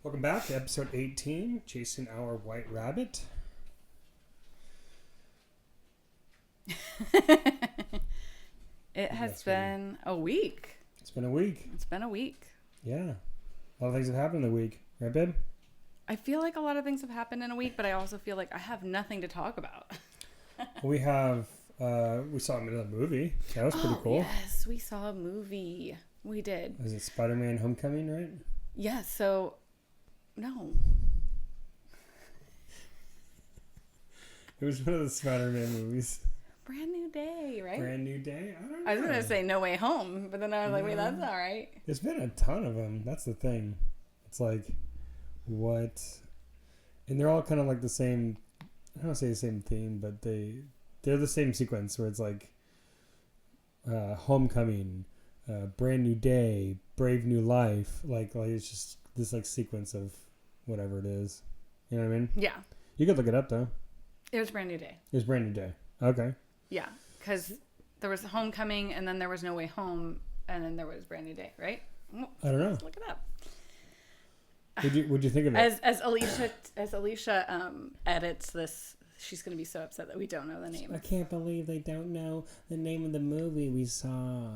Welcome back to episode 18, Chasing Our White Rabbit. It has been a week. It's been a week. It's been a week. Yeah. A lot of things have happened in the week. Right, babe? I feel like a lot of things have happened in a week, but I also feel like I have nothing to talk about. We saw another movie. That was pretty cool. Yes, we saw a movie. We did. Was it Spider-Man Homecoming, right? Yes, so, no. It was one of the Spider-Man movies. Brand New Day, right? Brand New Day? I don't know. I was going to say No Way Home, but then I was like, wait, that's all right. There's been a ton of them. That's the thing. It's like, what? And they're all kind of like the same, I don't want to say the same theme, but they're the same sequence where it's like Homecoming, Brand New Day, Brave New Life. Like it's just this like sequence of whatever it is. You know what I mean? Yeah. You could look it up though. It was Brand New Day. It was Brand New Day. Okay. Yeah, because there was Homecoming, and then there was No Way Home, and then there was Brand New Day, right? I don't know. Let's look it up. What'd you think of it? As Alicia edits this, she's gonna be so upset that we don't know the name. I can't believe they don't know the name of the movie we saw.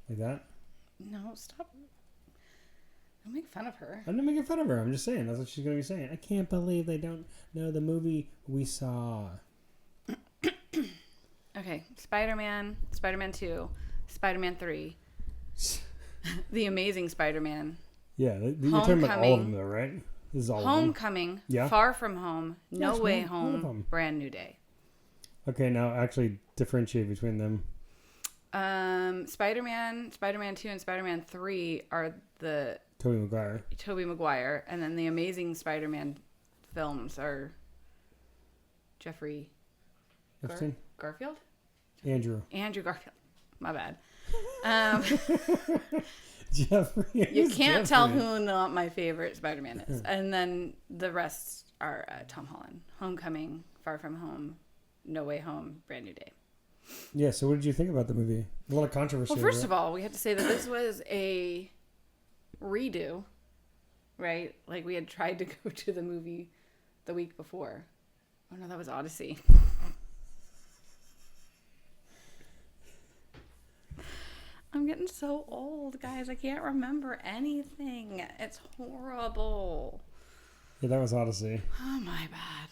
Like that? No, stop. Don't make fun of her. I'm not making fun of her. I'm just saying. That's what she's going to be saying. I can't believe they don't know the movie we saw. Okay, Spider-Man, Spider-Man 2, Spider-Man 3, The Amazing Spider-Man, Yeah, you're talking about all of them though, right? This is all of them. Homecoming, Yeah. Far From Home, No Yes, Way all of them. Home, Brand New Day. Okay, now actually differentiate between them. Spider-Man 2, and Spider-Man 3 are the Tobey Maguire. Tobey Maguire, and then the Amazing Spider-Man films are Jeffrey Epstein? Garfield? Andrew Garfield. My bad. Jeffrey. You can't tell who not my favorite Spider-Man is. And then the rest are Tom Holland. Homecoming, Far From Home, No Way Home, Brand New Day. Yeah, so what did you think about the movie? A lot of controversy. Well, first of all, we had to say that this was a redo, right? Like we had tried to go to the movie the week before. Oh no, that was Odyssey. I'm getting so old, guys. I can't remember anything. It's horrible. Yeah, that was Odyssey. Oh, my bad.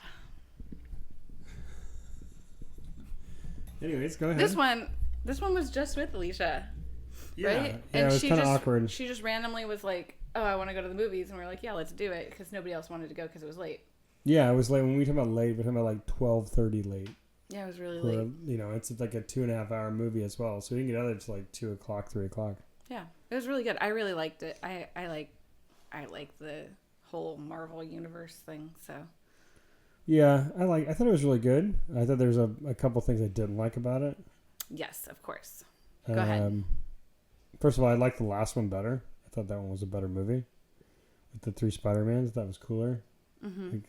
Anyways, go ahead. This one was just with Alicia, yeah. right? Yeah, it was kind of awkward. She just randomly was like, "Oh, I want to go to the movies," and we are like, "Yeah, let's do it," because nobody else wanted to go because it was late. Yeah, it was late. When we talk about late, we're talking about like 12:30 late. Yeah, it was really Where, late. you know, it's like a 2.5 hour movie as well, so we didn't get out until like 2 o'clock, 3 o'clock. Yeah, it was really good. I really liked it. I like the whole Marvel universe thing. So Yeah, I thought it was really good. I thought there was a couple things I didn't like about it. yes, of course. Go ahead. First of all, I liked the last one better. I thought that one was a better movie. With the 3 Spider-Mans, that was cooler. Mm-hmm. Like,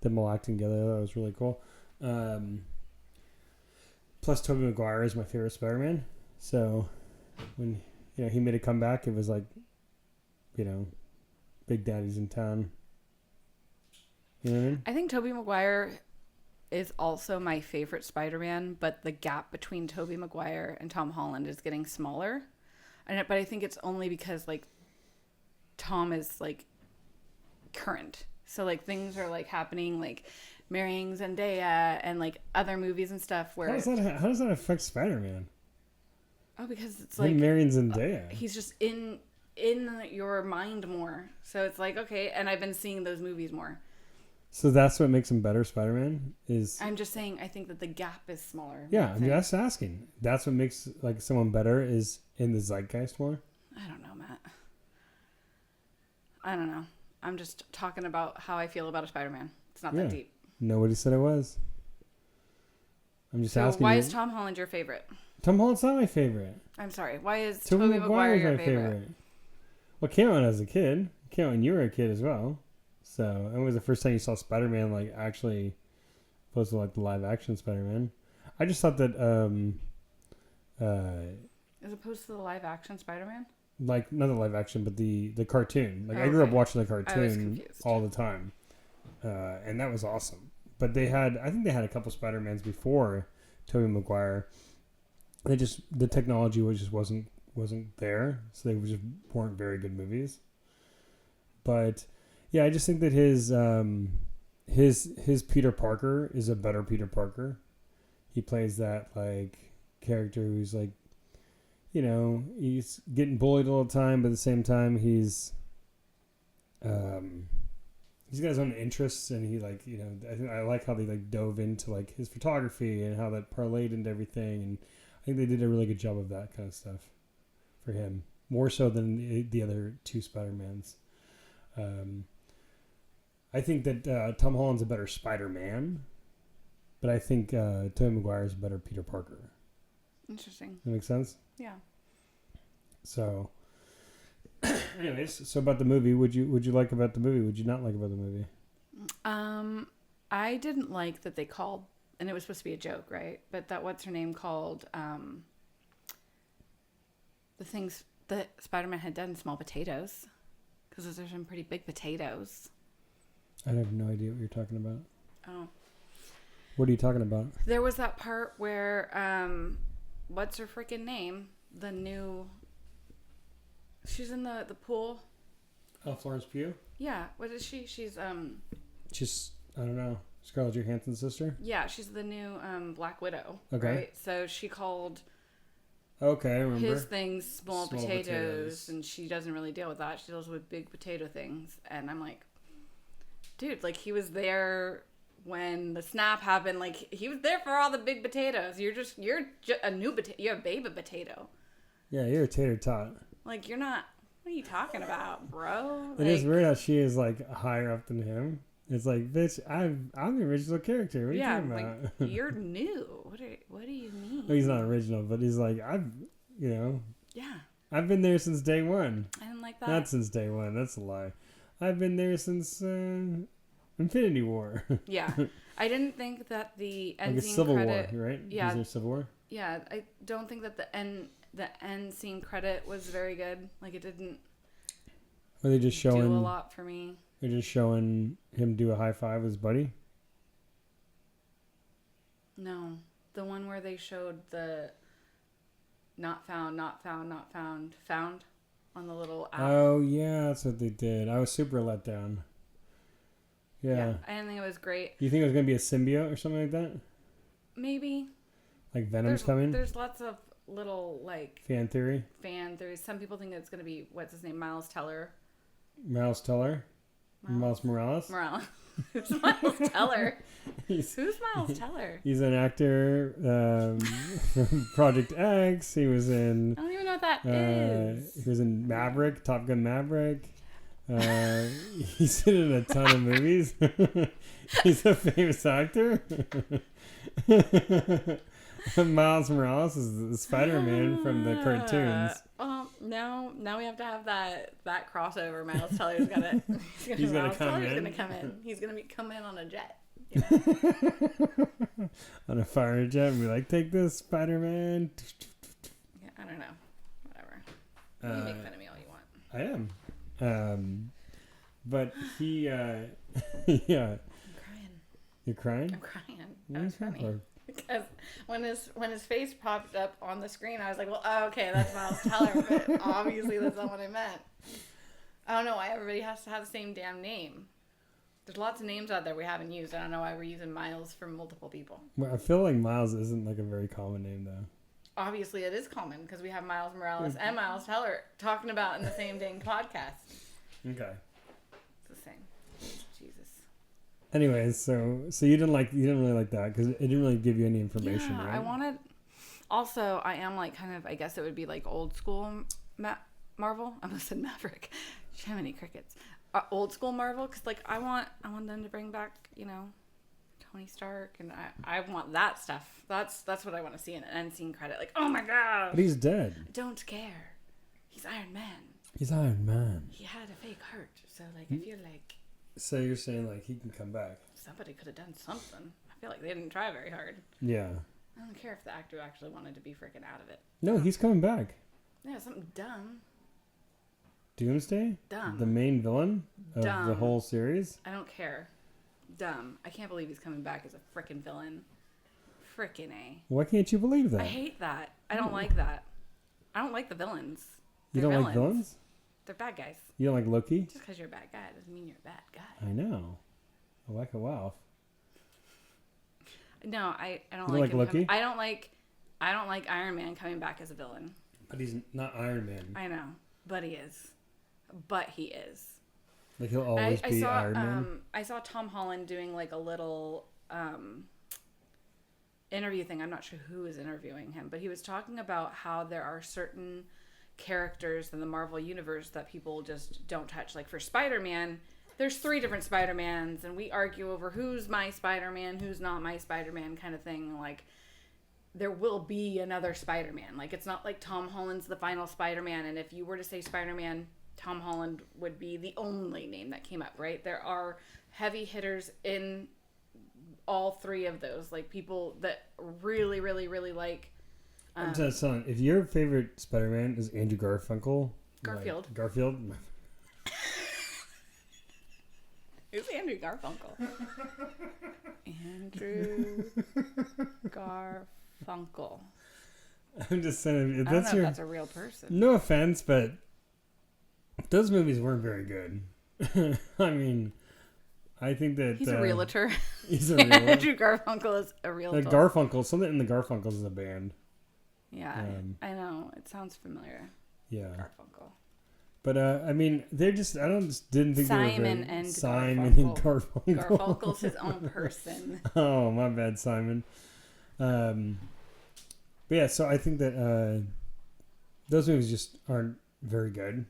them all acting together, that was really cool. Plus, Tobey Maguire is my favorite Spider-Man. So, when he made a comeback, it was like, Big Daddy's in town. You know what I mean? I think Tobey Maguire is also my favorite Spider-Man, but the gap between Tobey Maguire and Tom Holland is getting smaller. But I think it's only because like Tom is like current. So like things are like happening like marrying Zendaya and like other movies and stuff where How does that affect Spider-Man? because it's Him like marrying Zendaya. he's just in your mind more. So it's like okay, and I've been seeing those movies more. So that's what makes him better, Spider-Man? I'm just saying I think that the gap is smaller. Yeah, I'm just asking. That's what makes like someone better is in the zeitgeist more? I don't know, Matt. I don't know. I'm just talking about how I feel about a Spider-Man. It's not that deep. Nobody said it was. I'm just So asking. why is Tom Holland your favorite? Tom Holland's not my favorite. I'm sorry. Why is Tobey Tobey Maguire Maguire's your my favorite? Well, it came out as a kid. It came out when you were a kid as well. So, it was the first time you saw Spider-Man, like, actually, opposed to, like, the live-action Spider-Man. I just thought that, As opposed to the live-action Spider-Man? like not the live action, but the cartoon. Like I grew up Okay. watching the I was cartoon confused. all the time, and that was awesome. But I think they had a couple Spider-Mans before Tobey Maguire. The technology wasn't there, so they just weren't very good movies. But yeah, I just think that his Peter Parker is a better Peter Parker. He plays that like character who's like, he's getting bullied all the time, but at the same time he's got his own interests, and he like, I like how they like dove into like his photography and how that parlayed into everything, and I think they did a really good job of that kind of stuff for him, more so than the other two Spider-Mans. I think that Tom Holland's a better Spider-Man, but I think Tobey Maguire is a better Peter Parker. Interesting. That makes sense? Yeah. So, anyways, so about the movie, would you like about the movie? Would you not like about the movie? I didn't like that they called, and it was supposed to be a joke, right? But that what's her name called the things that Spider-Man had done small potatoes, because those are some pretty big potatoes. I have no idea what you're talking about. Oh. What are you talking about? There was that part where what's her freaking name? The new. She's in the pool. Oh, Florence Pugh? Yeah. What is she? She's She's, I don't know, Scarlett Johansson's sister? Yeah, she's the new Black Widow. Okay. Right. So she called Okay, I remember. his things small Small potatoes, potatoes. and she doesn't really deal with that. She deals with big potato things, and I'm like, dude, like he was there when the snap happened. Like he was there for all the big potatoes. You're just a new potato. You're a baby potato. Yeah, you're a tater tot. Like you're not. What are you talking about, bro? It is weird how she is like higher up than him. It's like, bitch, I'm the original character. What are you talking about? like you're new. What do you mean? Well, he's not original, but he's like, Yeah, I've been there since day one. I didn't like that. Not since day one. That's a lie. I've been there since Infinity War. Yeah, I didn't think that the Like end a scene Civil credit. War, right? Yeah. Was there Civil War? Yeah, I don't think that the end scene credit was very good. Like it didn't Are they just showing? do a lot for me. They're just showing him do a high five with his buddy. No, the one where they showed the not found on the little app. Oh yeah, that's what they did. I was super let down. Yeah. I didn't think it was great. You think it was gonna be a symbiote or something like that? Maybe Like Venom's coming? There's lots of little like Fan theory. fan theories. Some people think it's gonna be what's his name, Miles Teller. Miles Teller. Miles Morales. Morales. Who's Miles Teller? He's Who's Miles Teller? he's an actor from Project X. He was in. I don't even know what that is. He was in Maverick, Top Gun Maverick. He's in a ton of movies. He's a famous actor. Miles Morales is the Spider-Man from the cartoons. Now we have to have that crossover. Miles Teller's gonna He's gonna Miles come Teller's in. gonna come in. He's gonna come in on a jet. You know? On a fighter jet and be like, take this, Spider-Man. Yeah, I don't know. Whatever. You can make fun of me all you want. I am. But he, yeah. I'm crying. You're crying? I'm crying. What That are was you crying funny. for? Because when his face popped up on the screen, I was like, well, okay, that's Miles Teller, but obviously that's not what I meant. I don't know why everybody has to have the same damn name. There's lots of names out there we haven't used. I don't know why we're using Miles for multiple people. Well, I feel like Miles isn't like a very common name though. Obviously, it is common because we have Miles Morales and Miles Teller talking about in the same dang podcast. Okay. It's the same. Jesus. Anyways, so you didn't really like that because it didn't really give you any information, Yeah, right? I wanted. Also, I am like kind of. I guess it would be like old school Marvel. I almost said Maverick. Jiminy crickets. Old school Marvel, because like I want them to bring back Tony Stark, and I want that stuff. That's what I want to see in an end scene credit. Like, oh my god. But he's dead. I don't care. He's Iron Man. He's Iron Man. He had a fake heart, so like I feel like So you're saying like he can come back? somebody could have done something. I feel like they didn't try very hard. Yeah. I don't care if the actor actually wanted to be freaking out of it. No, he's coming back. Yeah, something dumb. Doomsday? Dumb. The main villain of the Dumb. whole series? I don't care. Dumb. I can't believe he's coming back as a frickin' villain. Frickin' A. Why can't you believe that? I hate that. I don't like that. I don't like the villains. You They're don't like villains? They're bad guys. You don't like Loki? Just because you're a bad guy doesn't mean you're a bad guy. I know. I like a wow. No, I don't You like like him. Loki? I don't like Iron Man coming back as a villain. But he's not Iron Man. I know, but he is. But he is. Like he'll always be Iron Man. I saw Tom Holland doing like a little interview thing. I'm not sure who is interviewing him, but he was talking about how there are certain characters in the Marvel universe that people just don't touch. Like for Spider-Man, there's 3 different Spider-Mans, and we argue over who's my Spider-Man, who's not my Spider-Man kind of thing. Like, there will be another Spider-Man. Like, it's not like Tom Holland's the final Spider-Man, and if you were to say Spider-Man, Tom Holland would be the only name that came up, right? There are heavy hitters in all 3 of those. Like, people that really, really, really like... I'm just saying, if your favorite Spider-Man is Andrew Garfunkel... Garfield. Like, Garfield? Who's Andrew Garfunkel? Andrew Garfunkel. I'm just saying, if I don't that's know your... if that's a real person. No offense, but those movies weren't very good. I mean, I think that... He's a realtor. He's a realtor. Andrew Garfunkel is a realtor. Garfunkel, something in the Garfunkels is a band. Yeah, I know. It sounds familiar. Yeah. Garfunkel. But, I mean, they're just... didn't think Simon they were very... and Simon and Garfunkel. Garfunkel's his own person. Oh, my bad, Simon. But yeah, so I think that those movies just aren't very good.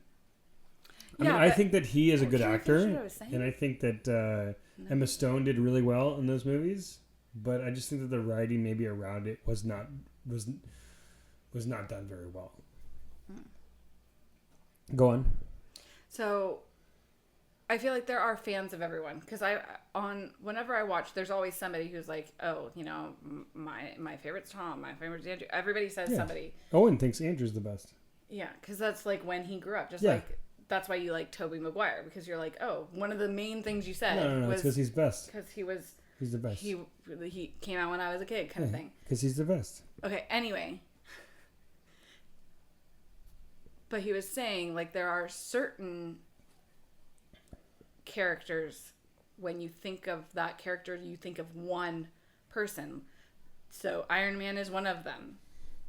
I mean, I think that he is a good actor, and I think that Emma Stone did really well in those movies. But I just think that the writing maybe around it was not done very well. Go on. So, I feel like there are fans of everyone because whenever I watch, there's always somebody who's like, oh, you know, my favorite's Tom, my favorite's Andrew. Everybody says somebody. Owen thinks Andrew's the best. Yeah, because that's like when he grew up. Just like that's why you like Tobey Maguire because you're like, oh, one of the main things you said. No, was it's because he's best. Because he's the best. He came out when I was a kid, kind of thing. Because he's the best. Okay. Anyway. But he was saying, like, there are certain characters, when you think of that character, you think of one person. So Iron Man is one of them.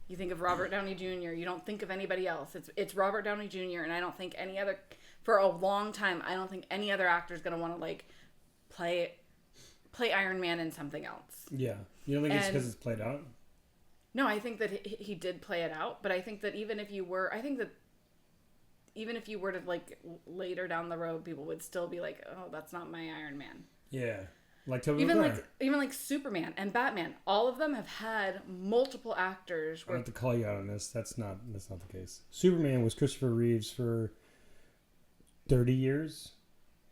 You think of Robert Downey Jr., you don't think of anybody else. It's Robert Downey Jr., and I don't think any other, for a long time, I don't think any other actor is going to want to, like, play Iron Man in something else. Yeah. You don't think it's because it's played out? No, I think that he did play it out, but I think that even if you were to, like, later down the road, people would still be like, oh, that's not my Iron Man. Yeah. Like Tobey Maguire. Even like Superman and Batman, all of them have had multiple actors. I have to call you out on this. That's not the case. Superman was Christopher Reeves for 30 years.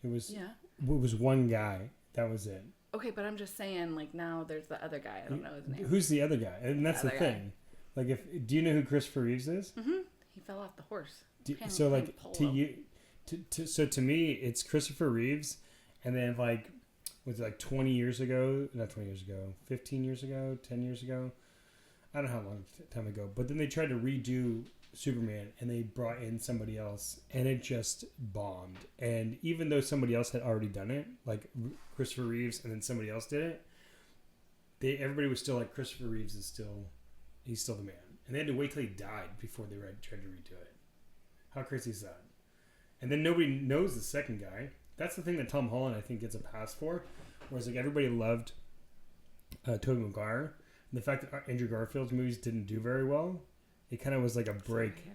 It was one guy. That was it. Okay, but I'm just saying, like, now there's the other guy. I don't know his name. Who's the other guy? And that's the thing. Like, do you know who Christopher Reeves is? Mm-hmm. He fell off the horse. So to me, it's Christopher Reeves, and then like, was it like 20 years ago? Not 20 years ago. 15 years ago? 10 years ago? I don't know how long time ago. But then they tried to redo Superman, and they brought in somebody else, and it just bombed. And even though somebody else had already done it, like Christopher Reeves, and then somebody else did it, everybody was still like, Christopher Reeves he's still the man. And they had to wait till he died before they tried to redo it. How crazy is that? And then nobody knows the second guy. That's the thing that Tom Holland, I think, gets a pass for. Whereas, like, everybody loved Tobey Maguire. And the fact that Andrew Garfield's movies didn't do very well, it kind of was like a break.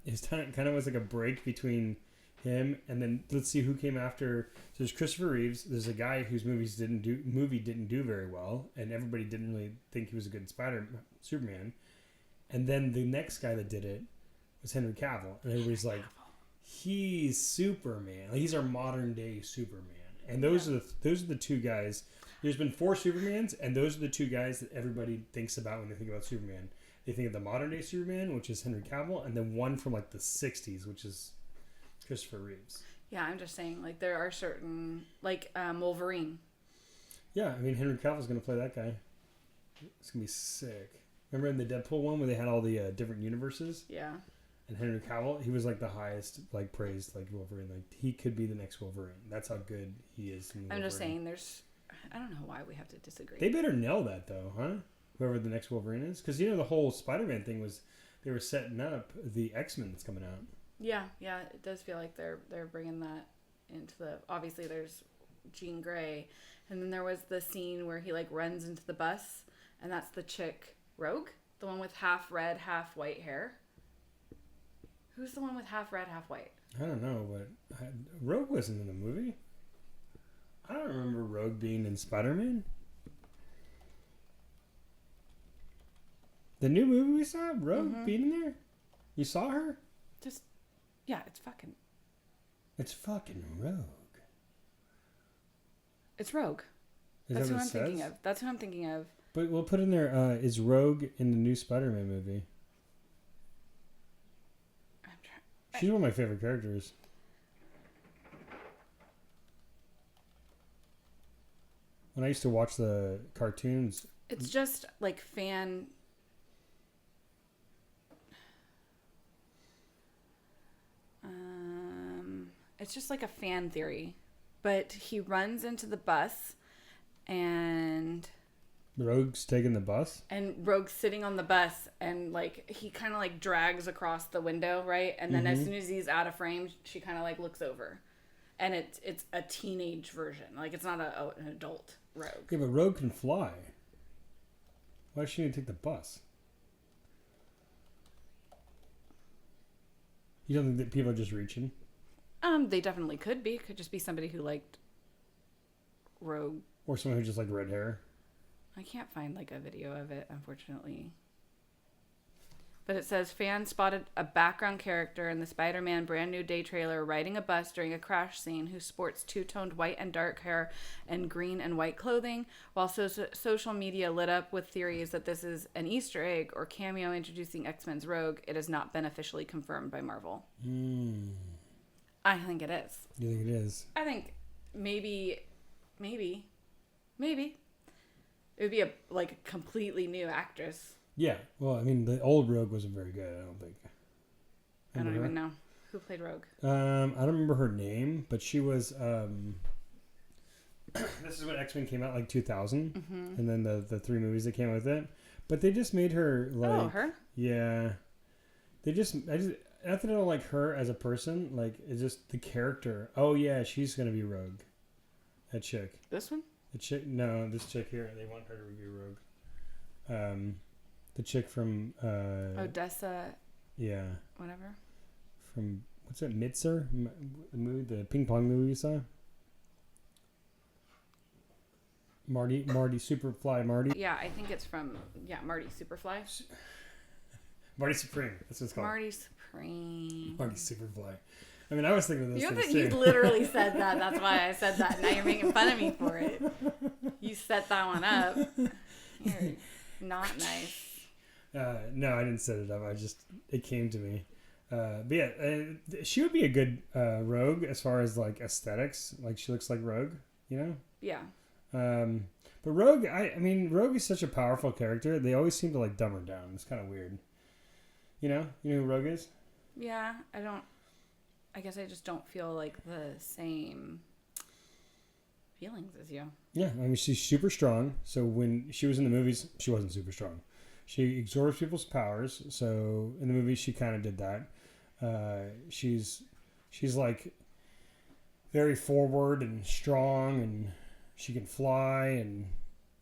It kind of was like a break between him and then let's see who came after. So there's Christopher Reeves. There's a guy whose movie didn't do very well, and everybody didn't really think he was a good Superman. And then the next guy that did it was Henry Cavill, and everybody's like, he's Superman. Like, he's our modern day Superman. And those are the two guys. There's been 4 Supermans, and those are the 2 guys that everybody thinks about when they think about Superman. They think of the modern day Superman, which is Henry Cavill, and then one from like the 60s, which is Christopher Reeves. Yeah, I'm just saying, like, there are certain, like, Wolverine. Yeah, I mean, Henry Cavill's going to play that guy. It's going to be sick. Remember in the Deadpool one where they had all the different universes? Yeah. And Henry Cavill, he was like the highest, like, praised, like, Wolverine. Like, he could be the next Wolverine. That's how good he is. I'm just saying, I don't know why we have to disagree. They better nail that, though, huh? Whoever the next Wolverine is. Because, the whole Spider-Man thing was, they were setting up the X-Men that's coming out. Yeah, it does feel like they're bringing that into the... Obviously, there's Jean Grey. And then there was the scene where he, like, runs into the bus. And that's the chick, Rogue? The one with half red, half white hair. Who's the one with half red, half white? I don't know, but Rogue wasn't in the movie. I don't remember Rogue being in Spider-Man. The new movie we saw, Rogue being in there? You saw her? Yeah, it's fucking... It's fucking Rogue. It's Rogue. Is That's that who what I'm it thinking says? of. That's who I'm thinking of. But we'll put in there, is Rogue in the new Spider-Man movie? I'm trying... She's one of my favorite characters. When I used to watch the cartoons... It's just, like, fan... It's just like a fan theory. But he runs into the bus and... Rogue's taking the bus? And Rogue's sitting on the bus and, like, he kind of, like, drags across the window, right? And then as soon as he's out of frame, she kind of, like, looks over. And it's a teenage version. Like, it's not an adult Rogue. Yeah, but Rogue can fly. Why does she need to take the bus? You don't think that people are just reaching? They definitely could be. Could just be somebody who liked Rogue. Or someone who just liked red hair? I can't find, like, a video of it, unfortunately. But it says, fans spotted a background character in the Spider-Man brand new day trailer riding a bus during a crash scene who sports two-toned white and dark hair and green and white clothing. While social media lit up with theories that this is an Easter egg or cameo introducing X-Men's Rogue, it has not been officially confirmed by Marvel. I think it is. You think it is? I think maybe. It would be a, like, completely new actress. Yeah. Well, I mean, the old Rogue wasn't very good, I don't think. I don't even know. Who played Rogue? I don't remember her name, but she was... this is when X-Men came out, like, 2000. And then the 3 movies that came with it. But they just made her, like... Oh, her? Yeah. Not that I don't like her as a person. Like, it's just the character. Oh, yeah, she's going to be Rogue. That chick. This one? The chick... No, this chick here. They want her to be Rogue. The chick from... Odessa... Yeah. Whatever. From... What's that? Mitzer? The movie? The ping pong movie you saw? Marty Superfly Marty? Yeah, I think it's from... Yeah, Marty Superfly. Marty Supreme. That's what it's called. Marty Supreme. Marty Superfly. I mean, I was thinking of those You know things that you too. literally said that. That's why I said that. Now you're making fun of me for it. You set that one up. You're not nice. No, I didn't set it up. It came to me. But yeah, she would be a good Rogue as far as like aesthetics. Like she looks like Rogue, you know? Yeah. But Rogue, I mean, Rogue is such a powerful character. They always seem to like dumb her down. It's kind of weird. You know who Rogue is? Yeah, I guess I just don't feel like the same feelings as you. Yeah, I mean, she's super strong. So when she was in the movies, she wasn't super strong. She absorbs people's powers. So in the movies, she kind of did that. She's like very forward and strong, and she can fly, and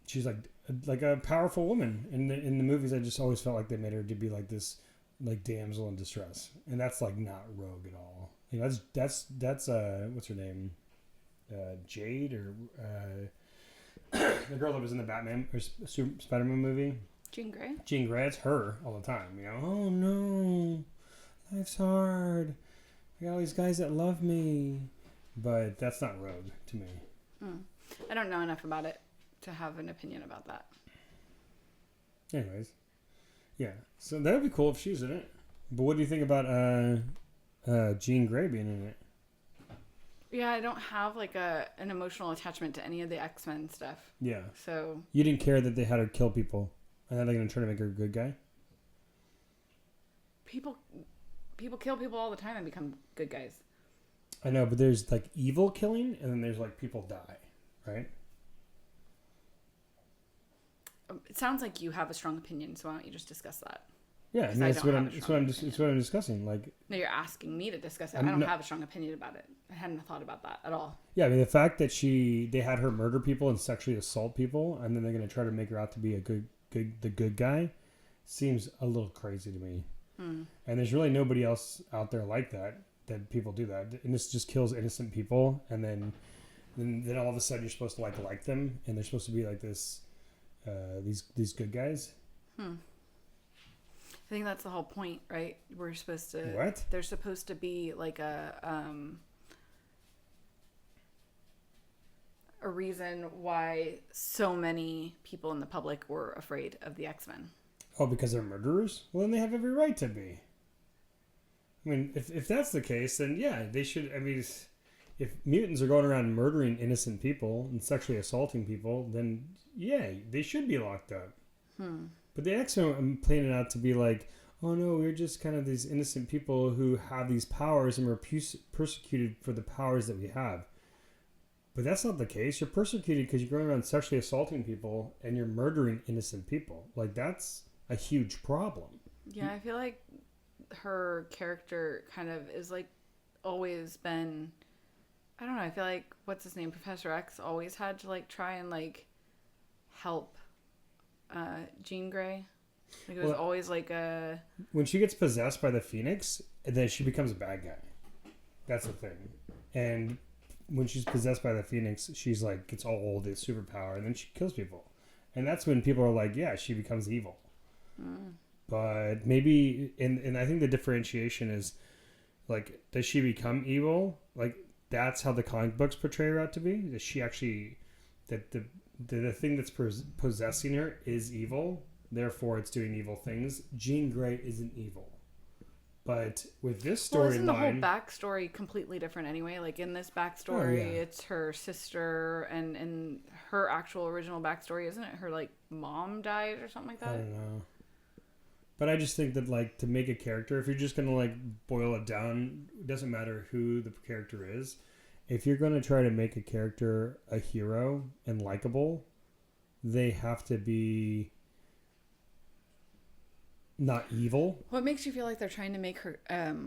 she's like a powerful woman. In the movies, I just always felt like they made her to be like this like damsel in distress, and that's like not Rogue at all. You know, that's what's her name? Jade or the girl that was in the Batman or Spider-Man movie. Jean Grey. Jean Grey. It's her all the time. You know, oh no, life's hard. I got all these guys that love me, but that's not Rogue to me. I don't know enough about it to have an opinion about that. Anyways, yeah. So that would be cool if she's in it. But what do you think about Jean Grey being in it. Yeah, I don't have like an emotional attachment to any of the X-Men stuff. Yeah. So You didn't care that they had her kill people, and then they're gonna try to make her a good guy. people kill people all the time and become good guys. I know, but there's like evil killing, and then there's like people die, right? It sounds like you have a strong opinion, so why don't you just discuss that? Yeah, Because and I that's don't what have I'm. a That's strong what I'm. That's what I'm discussing. Like, No, you're asking me to discuss it. I'm I don't not- have a strong opinion about it. I hadn't thought about that at all. yeah, I mean, the fact that they had her murder people and sexually assault people, and then they're gonna try to make her out to be the good guy, seems a little crazy to me. And there's really nobody else out there like that people do that, and this just kills innocent people, and then all of a sudden you're supposed to like them, and they're supposed to be like this, these good guys. I think that's the whole point, right? We're supposed to. What? There's supposed to be like a reason why so many people in the public were afraid of the X-Men. Oh, because they're murderers? Well, then they have every right to be. I mean, if that's the case, then yeah, they should. I mean, if mutants are going around murdering innocent people and sexually assaulting people, then yeah, they should be locked up. But the X-Men are playing it out to be like, oh no, we're just kind of these innocent people who have these powers and we're persecuted for the powers that we have. But that's not the case. You're persecuted because you're going around sexually assaulting people and you're murdering innocent people. Like, that's a huge problem. Yeah, I feel like her character kind of is like always been. I don't know. I feel like what's his name, Professor X, always had to like try and like help Jean Grey. Like it was always like a. When she gets possessed by the Phoenix, then she becomes a bad guy. That's the thing. And when she's possessed by the Phoenix, she's like gets all this superpower, and then she kills people. And that's when people are like, yeah, she becomes evil. But maybe, and I think the differentiation is, like, does she become evil? Like, that's how the comic books portray her out to be? Is she actually, that the thing that's possessing her is evil, therefore it's doing evil things. Jean Grey isn't evil. But with this Well, isn't the whole storyline... backstory completely different anyway? Like in this backstory, it's her sister, and in her actual original backstory, isn't it her like mom died or something like that? I don't know. But I just think that, like, to make a character, if you're just going to, like, boil it down, it doesn't matter who the character is. If you're going to try to make a character a hero and likable, they have to be not evil. What makes you feel like they're trying to make her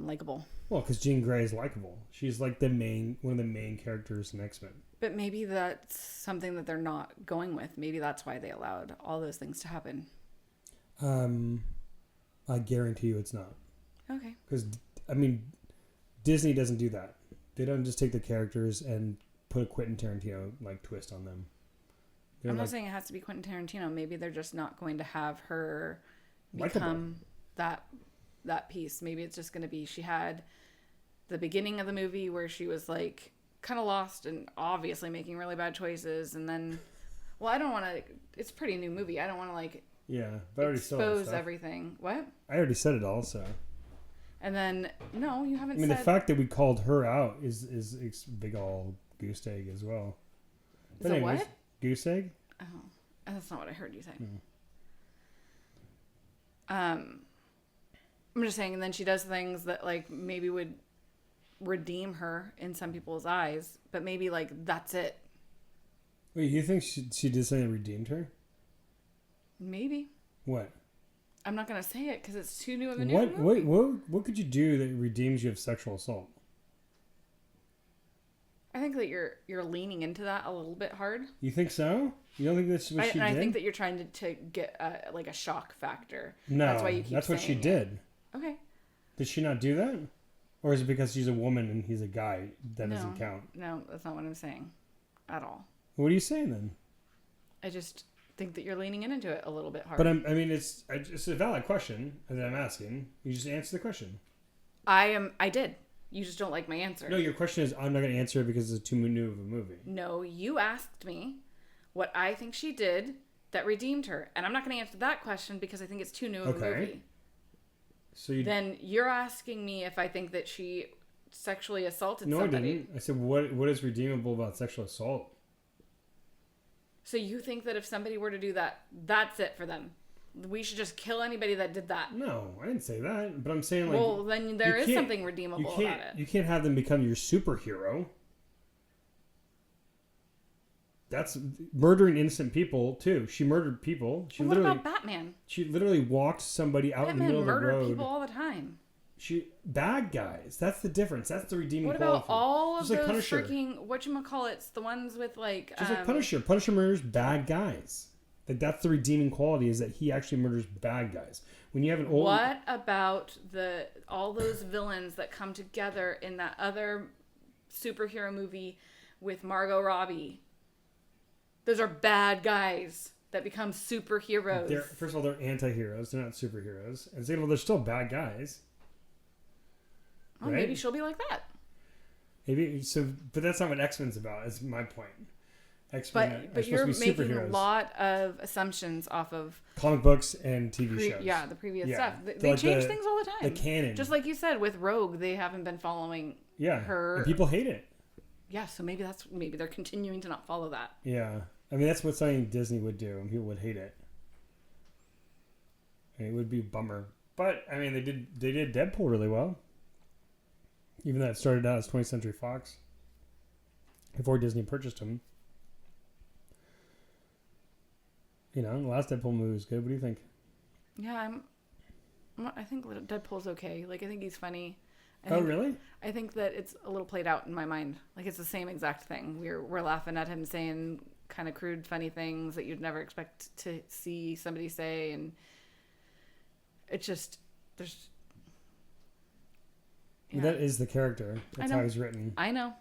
likable? Well, because Jean Grey is likable. She's, like, one of the main characters in X-Men. But maybe that's something that they're not going with. Maybe that's why they allowed all those things to happen. I guarantee you it's not. Okay. Because, I mean, Disney doesn't do that. They don't just take the characters and put a Quentin Tarantino, like, twist on them. I'm not saying it has to be Quentin Tarantino. Maybe they're just not going to have her become that piece. Maybe it's just going to be she had the beginning of the movie where she was, like, kind of lost and obviously making really bad choices. And then, well, I don't want to... It's a pretty new movie. I don't want to, like... Yeah, but I already said expose everything. What? I already said it also. And then no, you haven't. I mean, said... the fact that we called her out is big all goose egg as well. But anyways, what? Goose egg? Oh, that's not what I heard you say. No. I'm just saying, and then she does things that like maybe would redeem her in some people's eyes, but maybe like that's it. Wait, you think she did something that redeemed her? Maybe. What? I'm not gonna say it because it's too new of a new movie. What could you do that redeems you of sexual assault? I think that you're leaning into that a little bit hard. You think so? You don't think that's what she did? I think that you're trying to get like a shock factor. No, that's why you keep that's what she saying did. It. Okay. Did she not do that? Or is it because she's a woman and he's a guy that doesn't count? No, that's not what I'm saying at all. What are you saying then? I just think that you're leaning into it a little bit hard. But it's a valid question that I'm asking. You just answer the question. I did. You just don't like my answer. No, your question is I'm not going to answer it because it's too new of a movie. No, you asked me what I think she did that redeemed her, and I'm not going to answer that question because I think it's too new of a movie. So you Then you're asking me if I think that she sexually assaulted no, somebody. I didn't. I said what is redeemable about sexual assault? So you think that if somebody were to do that, that's it for them? We should just kill anybody that did that. No, I didn't say that. But I'm saying like, Well, then there you is can't- something redeemable about it. You can't have them become your superhero. That's murdering innocent people too. She murdered people. She Well, what literally about Batman? she literally walked somebody out in the Batman middle of the murdered road. people all the time. She bad guys. That's the difference. That's the redeeming What quality. about all of Just like those Punisher. freaking whatchamacallits, the ones with like Just like Punisher. Punisher murders bad guys. Like that's the redeeming quality is that he actually murders bad guys. When you have an old What about all those villains that come together in that other superhero movie with Margot Robbie? Those are bad guys that become superheroes. First of all, they're anti-heroes. They're not superheroes. And second of all, they're still bad guys. Well, right? maybe she'll be like that. Maybe so, but that's not what X-Men's about. Is my point. X-Men are But supposed you're to be making superheroes. a lot of assumptions off of Comic books and TV shows. the previous Yeah. stuff. So They like change the- things all the time. The canon. Just like you said with Rogue, they haven't been following yeah, her. and people hate it. Yeah, so maybe they're continuing to not follow that. Yeah, I mean that's what something Disney would do, and people would hate it. I mean, it would be a bummer, but I mean they did Deadpool really well. Even though it started out as 20th Century Fox before Disney purchased them. You know, the last Deadpool movie was good. What do you think? Yeah, I think Deadpool's okay. Like I think he's funny. I Oh, think, really? I think that it's a little played out in my mind. Like it's the same exact thing. We're laughing at him saying kind of crude, funny things that you'd never expect to see somebody say, and it's just there's. Yeah. That is the character. That's know. how he's written. I know.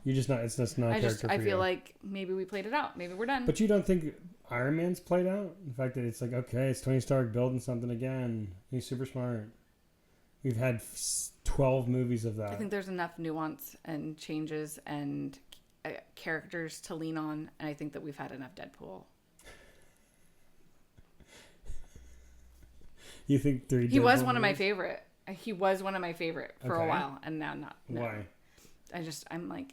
You just not. It's just not a character for I you. feel like maybe we played it out. Maybe we're done. But you don't think Iron Man's played out? The fact that it's like, okay, it's Tony Stark building something again. He's super smart. We've had 12 movies of that. I think there's enough nuance and changes and characters to lean on, and I think that we've had enough Deadpool. You think three? He was Deadpool one of my movies? favorite. He was one of my favorite for a Okay. while, and now not. No. Why? I'm like,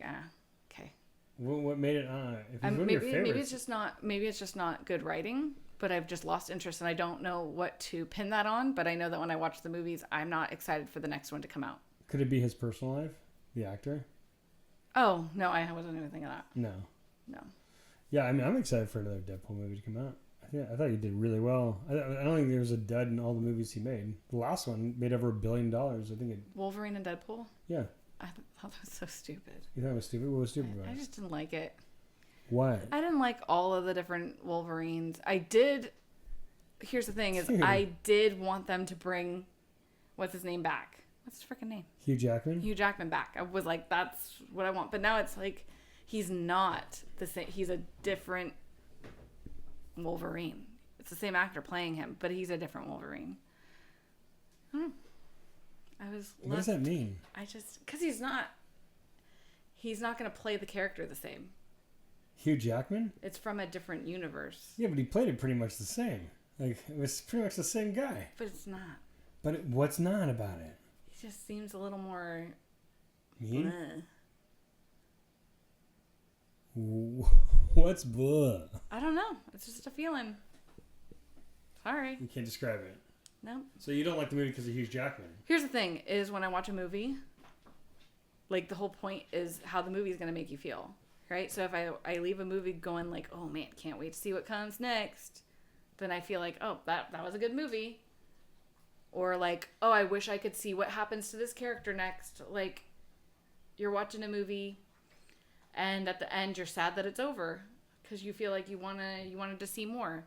okay. What made it? If he's one of your Maybe favorites, it's just not. Maybe it's just not good writing. But I've just lost interest, and I don't know what to pin that on. But I know that when I watch the movies, I'm not excited for the next one to come out. could it be his personal life? The actor? Oh no, I wasn't even thinking of that. No. No. Yeah, I mean, I'm excited for another Deadpool movie to come out. I thought he did really well. I don't think there was a dud in all the movies he made. The last one made over $1 billion. I think it. Wolverine and Deadpool. Yeah. I thought that was so stupid. You thought it was stupid? What was stupid about I it? just didn't like it. Why? I didn't like all of the different Wolverines. I did. Here's the thing: is Dude. I did want them to bring, what's his name back? What's his freaking name? Hugh Jackman? Hugh Jackman back. I was like, that's what I want. But now it's like, he's not the same. He's a different Wolverine. It's the same actor playing him, but he's a different Wolverine. I was. What does that mean? I just because he's not. He's not going to play the character the same. Hugh Jackman? It's from a different universe. Yeah, but he played it pretty much the same. Like, it was pretty much the same guy. But it's not. But what's not about it? He just seems a little more. Me? bleh. What's blah? I don't know. It's just a feeling. Sorry. You can't describe it. No. So you don't like the movie because of Hugh Jackman? Here's the thing: is when I watch a movie, like the whole point is how the movie is going to make you feel, right? So if I leave a movie going like, oh man, can't wait to see what comes next, then I feel like, oh, that was a good movie. Or like, oh, I wish I could see what happens to this character next. Like, you're watching a movie, and at the end you're sad that it's over because you feel like you wanted to see more.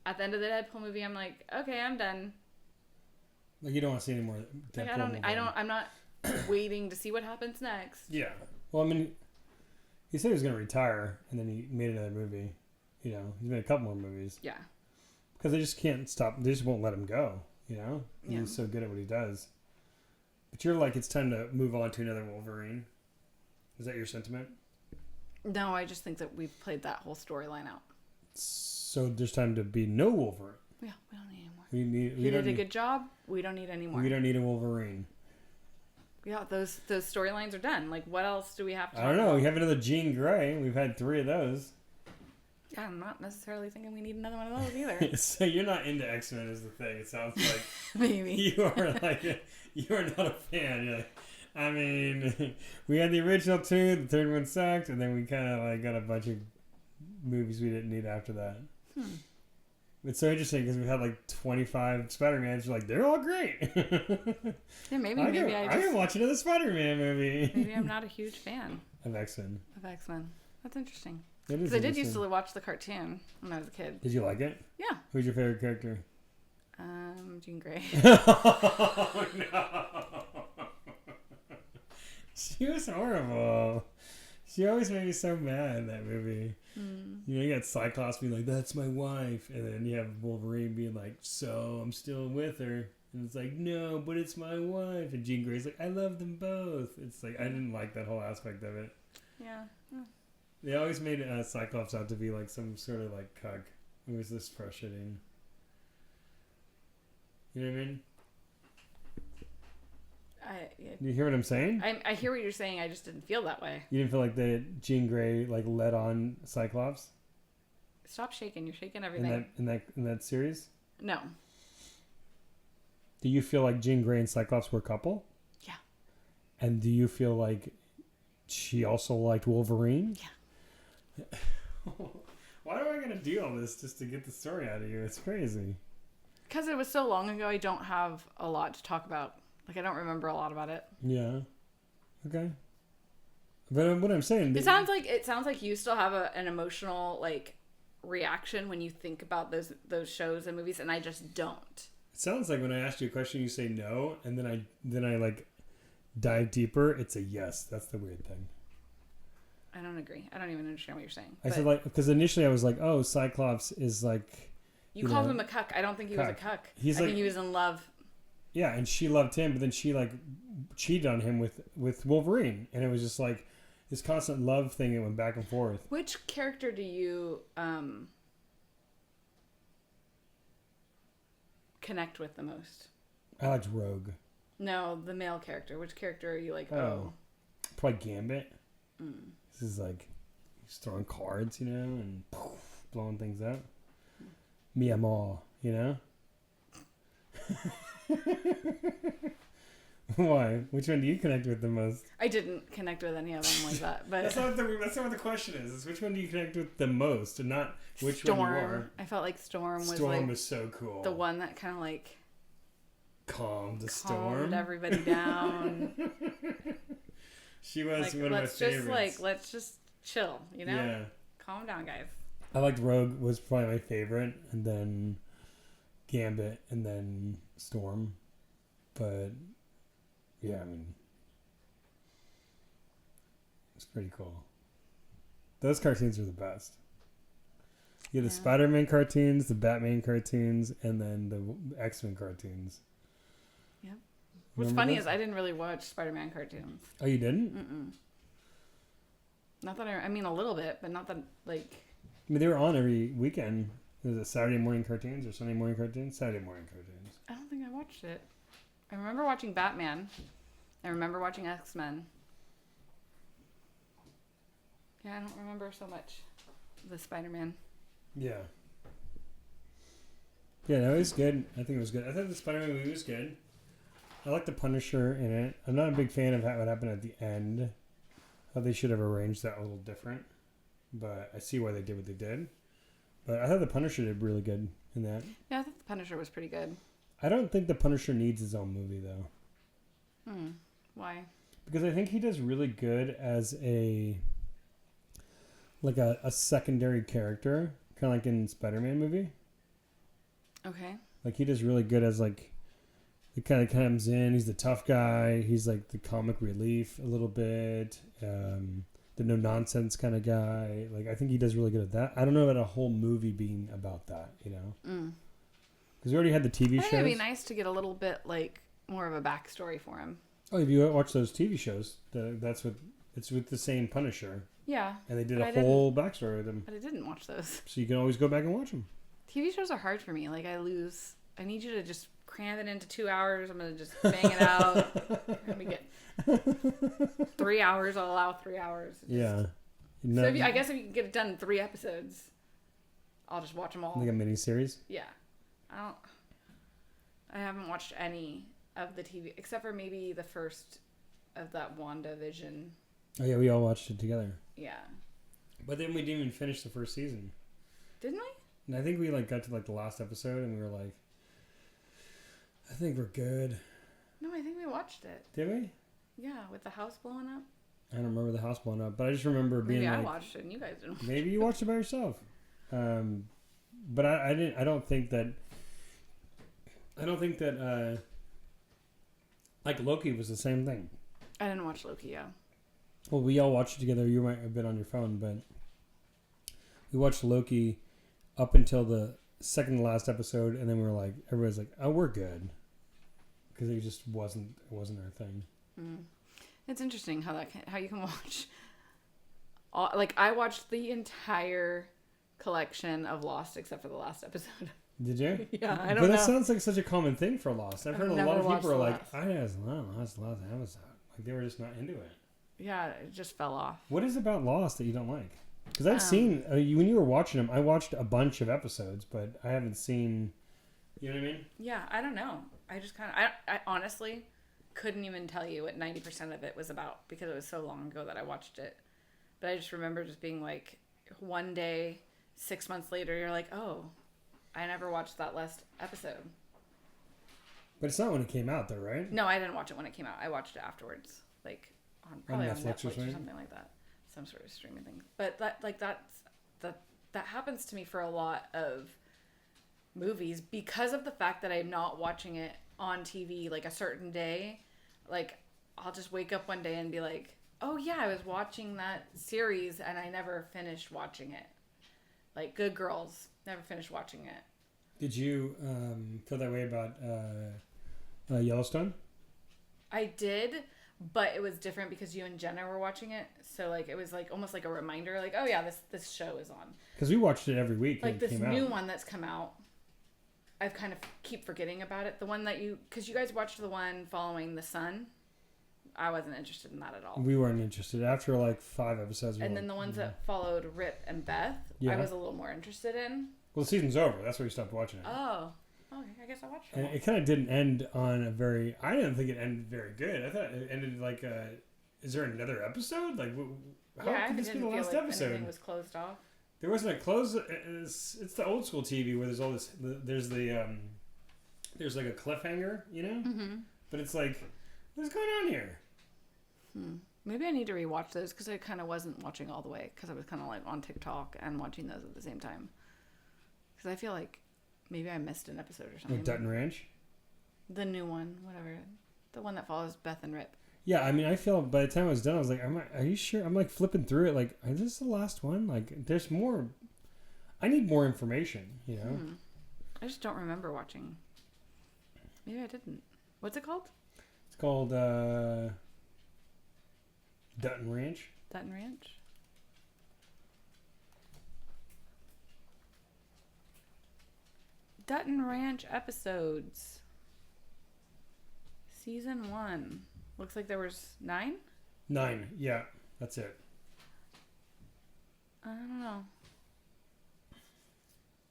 At the end of the Deadpool movie, I'm like, okay, I'm done. Like, you don't want to see any more Like, Deadpool I'm not waiting to see what happens next. Yeah. Well, I mean, he said he was going to retire, and then he made another movie. You know, he's made a couple more movies. Yeah. Because they just can't stop. They just won't let him go, you know? Yeah. He's so good at what he does. But you're like, it's time to move on to another Wolverine. Is that your sentiment? No, I just think that we've played that whole storyline out. So there's time to be no Wolverine. Yeah, we don't need any more. We He don't did a need, good job. We don't need any more. we don't need a Wolverine. Yeah, those storylines are done. Like, what else do we have to I talk don't know. about? We have another Jean Grey. We've had 3 of those. Yeah, I'm not necessarily thinking we need another one of those either. So you're not into X-Men is the thing. It sounds like Maybe. you are not a fan. You're like, I mean, we had the original 2, the third one sucked, and then we kind of like got a bunch of movies we didn't need after that. It's so interesting because we've had like 25 Spider-Mans. You're like, they're all great. Yeah, maybe I can watch another Spider-Man movie. maybe I'm not a huge fan Of X-Men. of X-Men. That's interesting. It is Because I did used interesting. to watch the cartoon when I was a kid. Did you like it? Yeah. Who's your favorite character? Jean Grey. Oh no! She was horrible. She always made me so mad in that movie. You know, you got Cyclops being like, "That's my wife," and then you have Wolverine being like, "So I'm still with her," and it's like, "No, but it's my wife." And Jean Grey's like, "I love them both." It's like I didn't like that whole aspect of it. Yeah. They always made Cyclops out to be like some sort of like cuck. It was this frustrating. You know what I mean? You hear what I'm saying? I hear what you're saying. I just didn't feel that way. You didn't feel like Jean Grey like led on Cyclops Stop shaking. You're shaking in everything. that series? No. Do you feel like Jean Grey and Cyclops were a couple? Yeah. And do you feel like she also liked Wolverine? Yeah. Why am I gonna do all this just to get the story out of you? It's crazy. Because it was so long ago, I don't have a lot to talk about. Like, I don't remember a lot about it. Yeah. Okay. But what I'm saying, It sounds like you still have an emotional like reaction when you think about those shows and movies, and I just don't. it sounds like when I asked you a question, you say no, and then I like dive deeper. It's a yes. That's the weird thing. I don't agree. I don't even understand what you're saying. I said like because initially I was like, oh, Cyclops is like. You called him a cuck. I don't think he was a cuck. I think he was in love. Yeah, and she loved him, but then she like cheated on him with Wolverine, and it was just like this constant love thing that went back and forth. Which character do you connect with the most? I liked Rogue. No, the male character. Which character are you like? Probably Gambit. This is like he's throwing cards, you know, and poof, blowing things up. Me, I'm all, you know. Why? Which one do you connect with the most? I didn't connect with any of them like that, but That's not what the question is. It's which one do you connect with the most, and not which Storm. one you are. I felt like Storm Storm was was so cool. the one that kind of like calmed the storm. calmed everybody down. She was like, one of my favorites. Let's just chill, you know? Yeah. Calm down, guys. I liked Rogue was probably my favorite, and then Gambit, and then Storm. But yeah, I mean, it's pretty cool. Those cartoons are the best. You have the Spider-Man cartoons, the Batman cartoons, and then the X-Men cartoons. Yep. What's Remember funny those? is I didn't really watch Spider-Man cartoons. Oh, you didn't? Mm-mm. Not that I mean a little bit, but not that like. I mean, they were on every weekend. Was it Saturday morning cartoons or Sunday morning cartoons? Saturday morning cartoons. I don't think I watched it. I remember watching Batman. I remember watching X-Men. Yeah, I don't remember so much the Spider-Man. Yeah. Yeah, no, it was good. I think it was good. I thought the Spider-Man movie was good. I like the Punisher in it. I'm not a big fan of what happened at the end. How they should have arranged that a little different. But I see why they did what they did. But I thought the Punisher did really good in that. Yeah, I thought the Punisher was pretty good. I don't think the Punisher needs his own movie, though. Why? Because I think he does really good as a secondary character. Kind of like in Spider-Man movie. Okay. Like, he does really good as, like, he kind of comes in. He's the tough guy. He's, like, the comic relief a little bit. The no-nonsense kind of guy. Like, I think he does really good at that. I don't know about a whole movie being about that, you know? Because we already had the TV I shows. think it'd be nice to get a little bit, like, more of a backstory for him. Oh, if you watch those TV shows, it's with the same Punisher. Yeah. And they did a whole backstory with him. But I didn't watch those. So you can always go back and watch them. TV shows are hard for me. Like I need you to just cram it into 2 hours. I'm gonna just bang it out. Let me get 3 hours. I'll allow 3 hours. Yeah. So I guess if you can get it done in 3 episodes, I'll just watch them all. Like a mini series. Yeah, I haven't watched any of the TV except for maybe the first of that WandaVision. Oh yeah, we all watched it together. Yeah. But then we didn't even finish the first season. Didn't we? And I think we got to the last episode and we were like, I think we're good. No, I think we watched it. Did we? Yeah, with the house blowing up. I don't remember the house blowing up, but I just remember being maybe I watched it and you guys didn't. Maybe you watched it by yourself. But I didn't. I don't think that like Loki was the same thing. I didn't watch Loki. Yeah. Well, we all watched it together. You might have been on your phone, but we watched Loki up until the second to last episode, and then we were like, everybody's like, "Oh, we're good," because it just wasn't our thing. It's interesting how you can watch. Like I watched the entire collection of Lost except for the last episode. Did you? Yeah, I don't know. But that sounds like such a common thing for Lost. I've heard a lot of people are like, Lost. "I just that's the last episode." Like they were just not into it. Yeah, it just fell off. What is it about Lost that you don't like? Because I've seen when you were watching them, I watched a bunch of episodes, but I haven't seen. You know what I mean? Yeah, I don't know. I just kind of, I honestly couldn't even tell you what 90% of it was about because it was so long ago that I watched it. But I just remember just being like, one day, 6 months later, you're like, oh, I never watched that last episode. But it's not when it came out, though, right? No, I didn't watch it when it came out. I watched it afterwards, like probably on Netflix or something like that, some sort of streaming thing. But that happens to me for a lot of movies because of the fact that I'm not watching it on TV like a certain day. Like I'll just wake up one day and be like, oh yeah, I was watching that series and I never finished watching it. Like Good Girls, never finished watching it. Did you feel that way about Yellowstone? I did, but it was different because you and Jenna were watching it. So like it was like almost like a reminder, like, oh yeah, this show is on. Because we watched it every week. Like this new one that's come out, I've kind of keep forgetting about it. The one that because you guys watched the one following the sun. I wasn't interested in that at all. We weren't interested. After like 5 episodes. And then the ones that followed Rip and Beth, I was a little more interested in. Well, the season's over. That's why we stopped watching it. Oh. Okay, I guess I watched it. And it kind of didn't end on a very... I didn't think it ended very good. I thought it ended like... is there another episode? Like, how could this be the last episode? Anything was closed off. There wasn't a close... It's the old school TV where there's all this... There's like a cliffhanger, you know? Mm-hmm. But it's like, what's going on here? Maybe I need to rewatch those because I kind of wasn't watching all the way because I was kind of like on TikTok and watching those at the same time. Because I feel like maybe I missed an episode or something. Like Dutton Ranch? The new one, whatever. The one that follows Beth and Rip. Yeah, I mean, I feel by the time I was done, I was like, are you sure? I'm like flipping through it. Like, is this the last one? Like, there's more. I need more information, you know? I just don't remember watching. Maybe I didn't. What's it called? It's called Dutton Ranch. Dutton Ranch? Dutton Ranch episodes. Season 1. Looks like there was 9? 9, yeah. That's it. I don't know.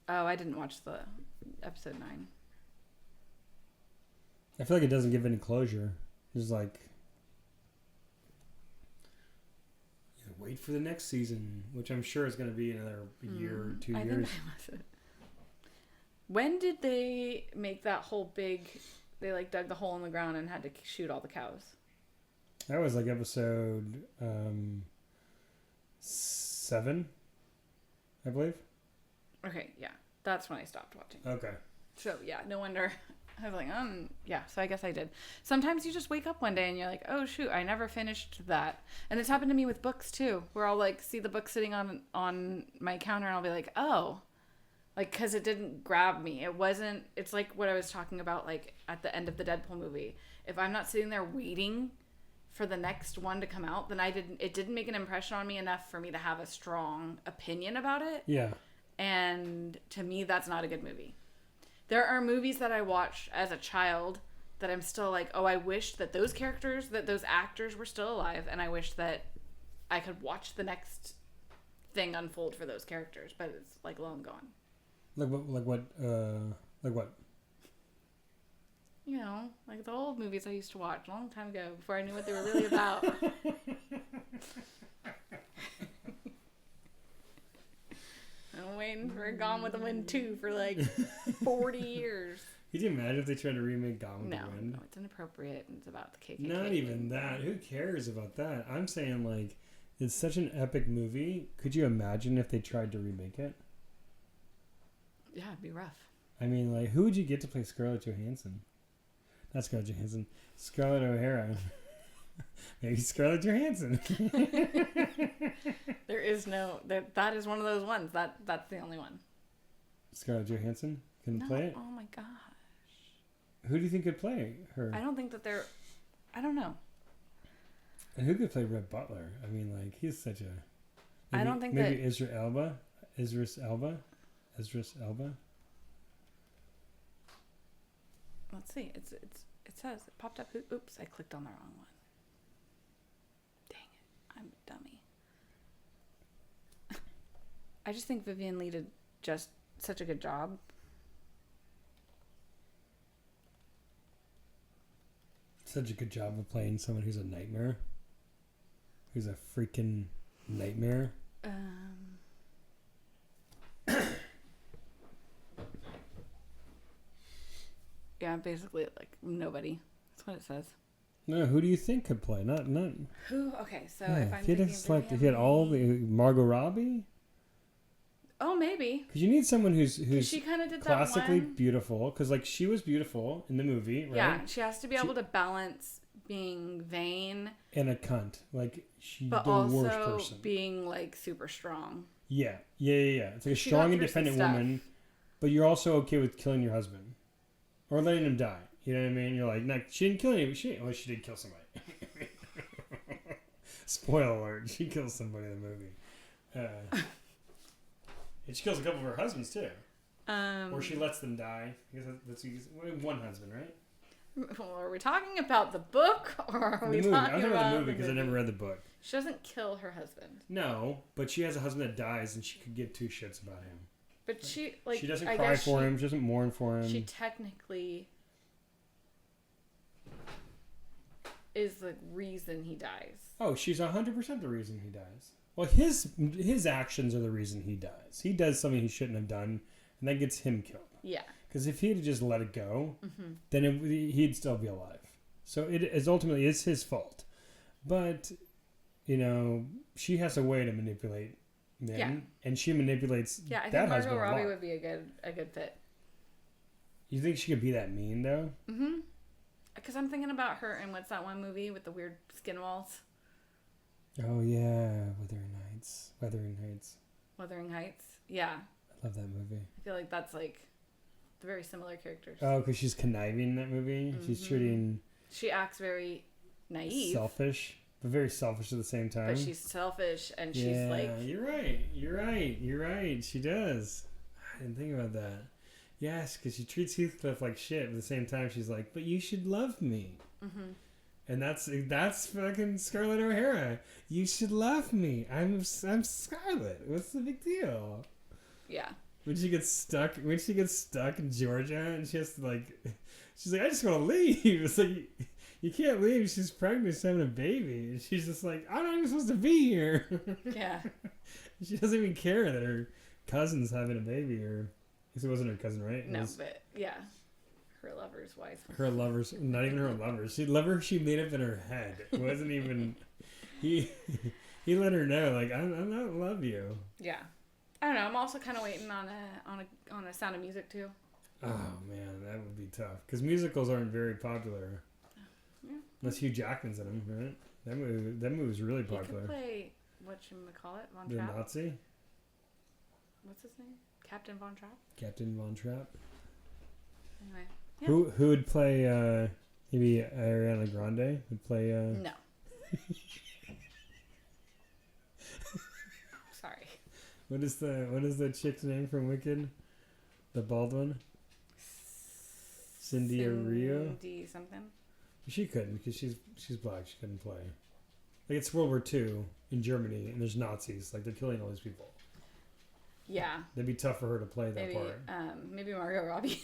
Oh, I didn't watch the episode 9. I feel like it doesn't give any closure. It's like... wait for the next season, which I'm sure is going to be another year or 2 years. I think that was it. When did they make that whole big... They like dug the hole in the ground and had to shoot all the cows? That was like episode 7, I believe. Okay, yeah. That's when I stopped watching. Okay. So, yeah, no wonder. I was like, yeah, so I guess I did. Sometimes you just wake up one day and you're like, oh, shoot, I never finished that. And it's happened to me with books, too, where I'll, like, see the book sitting on my counter and I'll be like, oh. Like, because it didn't grab me. It's like what I was talking about, like, at the end of the Deadpool movie. If I'm not sitting there waiting for the next one to come out, then it didn't make an impression on me enough for me to have a strong opinion about it. Yeah. And to me, that's not a good movie. There are movies that I watched as a child that I'm still like, oh, I wish that those characters, that those actors were still alive, and I wish that I could watch the next thing unfold for those characters, but it's like long gone. Like what? Like what? You know, like the old movies I used to watch a long time ago before I knew what they were really about. I'm waiting for Gone with the Wind 2 for like 40 years. Could you imagine if they tried to remake Gone with the Wind? No, it's inappropriate and it's about the KKK. Not even that. Who cares about that? I'm saying, like, it's such an epic movie. Could you imagine if they tried to remake it? Yeah, it'd be rough. I mean, like, who would you get to play Scarlett Johansson? Not Scarlett Johansson. Scarlett O'Hara. Maybe Scarlett Johansson. There is no... That is one of those ones. That's the only one. Scarlett Johansson can play it? Oh my gosh. Who do you think could play her? I don't think that they're... I don't know. And who could play Red Butler? I mean, like, he's such a... Maybe, I don't think maybe that... Idris Elba? Idris Elba? Let's see. It says... It popped up... Oops, I clicked on the wrong one. Dang it. I'm a dummy. I just think Vivian Lee did just such a good job. Such a good job of playing someone who's a nightmare. Who's a freaking nightmare. Yeah, basically, like, nobody. That's what it says. No, who do you think could play? Not. Who? Okay, so Yeah, if I'm if you had thinking to select, if Vivian you had all Lee- the Margot Robbie, Oh, maybe. because you need someone who's She kind of did classically that one. beautiful. Because like she was beautiful in the movie, right? Yeah, she has to be able to balance being vain, And a cunt, like she's but the worst also person. being like super strong. Yeah. It's like a She strong, got through some independent stuff. woman, but you're also okay with killing your husband or letting him die. You know what I mean? You're like, no, she didn't kill anybody. She did kill somebody. Spoiler alert: she kills somebody in the movie. And she kills a couple of her husbands too, or she lets them die. Because that's one husband, right? Well, are we talking about the book, or are The we movie. talking I'm talking about about the movie because I never read the book. She doesn't kill her husband, No, but she has a husband that dies, and she could give two shits about him. but she like She doesn't I cry guess for him. She doesn't mourn for him. She technically is the reason he dies. Oh, she's 100% the reason he dies. Well, his actions are the reason he dies. He does something he shouldn't have done, and that gets him killed. Yeah. Because if he had just let it go, then he'd still be alive. So it is ultimately is his fault. But, you know, she has a way to manipulate men, and she manipulates Yeah, I that think husband Margot a lot. Robbie would be a good fit. You think she could be that mean, though? Mm-hmm. Because I'm thinking about her in what's that one movie with the weird skin walls? Oh, yeah. Wuthering Heights. Wuthering Heights. Yeah. I love that movie. I feel like that's like the very similar characters. Oh, because she's conniving in that movie. She's treating... She acts very naive. Selfish, but very selfish at the same time. But she's selfish and she's like... You're right. She does. I didn't think about that. Yes, because she treats Heathcliff like shit, but at the same time she's like, but you should love me. Mm-hmm. And that's fucking Scarlett O'Hara. You should love me. I'm Scarlett. What's the big deal? Yeah. When she gets stuck in Georgia and she has to she's like, I just want to leave. It's like, you can't leave. She's pregnant. She's having a baby. And she's just like, I'm not even supposed to be here. Yeah. She doesn't even care that her cousin's having a baby, or I guess it wasn't her cousin, right? It No, was but yeah. Her lover's wife. her lovers, not even her lovers. She made up in her head. It wasn't even, he let her know, like, I'm not love you. Yeah. I don't know. I'm also kind of waiting on a Sound of Music too. Oh man, that would be tough because musicals aren't very popular. Yeah. Unless Hugh Jackman's in them, right? That movie was really popular. He could play whatchamacallit, Von The Trapp. Nazi, What's his name? Captain Von Trapp. Captain Von Trapp. Anyway. Yeah. Who would play? Maybe Ariana Grande would play. No. Sorry. What is the chick's name from Wicked? The bald one? Cindy Rio? Cindy something. She couldn't because she's black. She couldn't play. Like it's World War II in Germany and there's Nazis. Like they're killing all these people. Yeah. It'd be tough for her to play that part. Maybe Margot Robbie.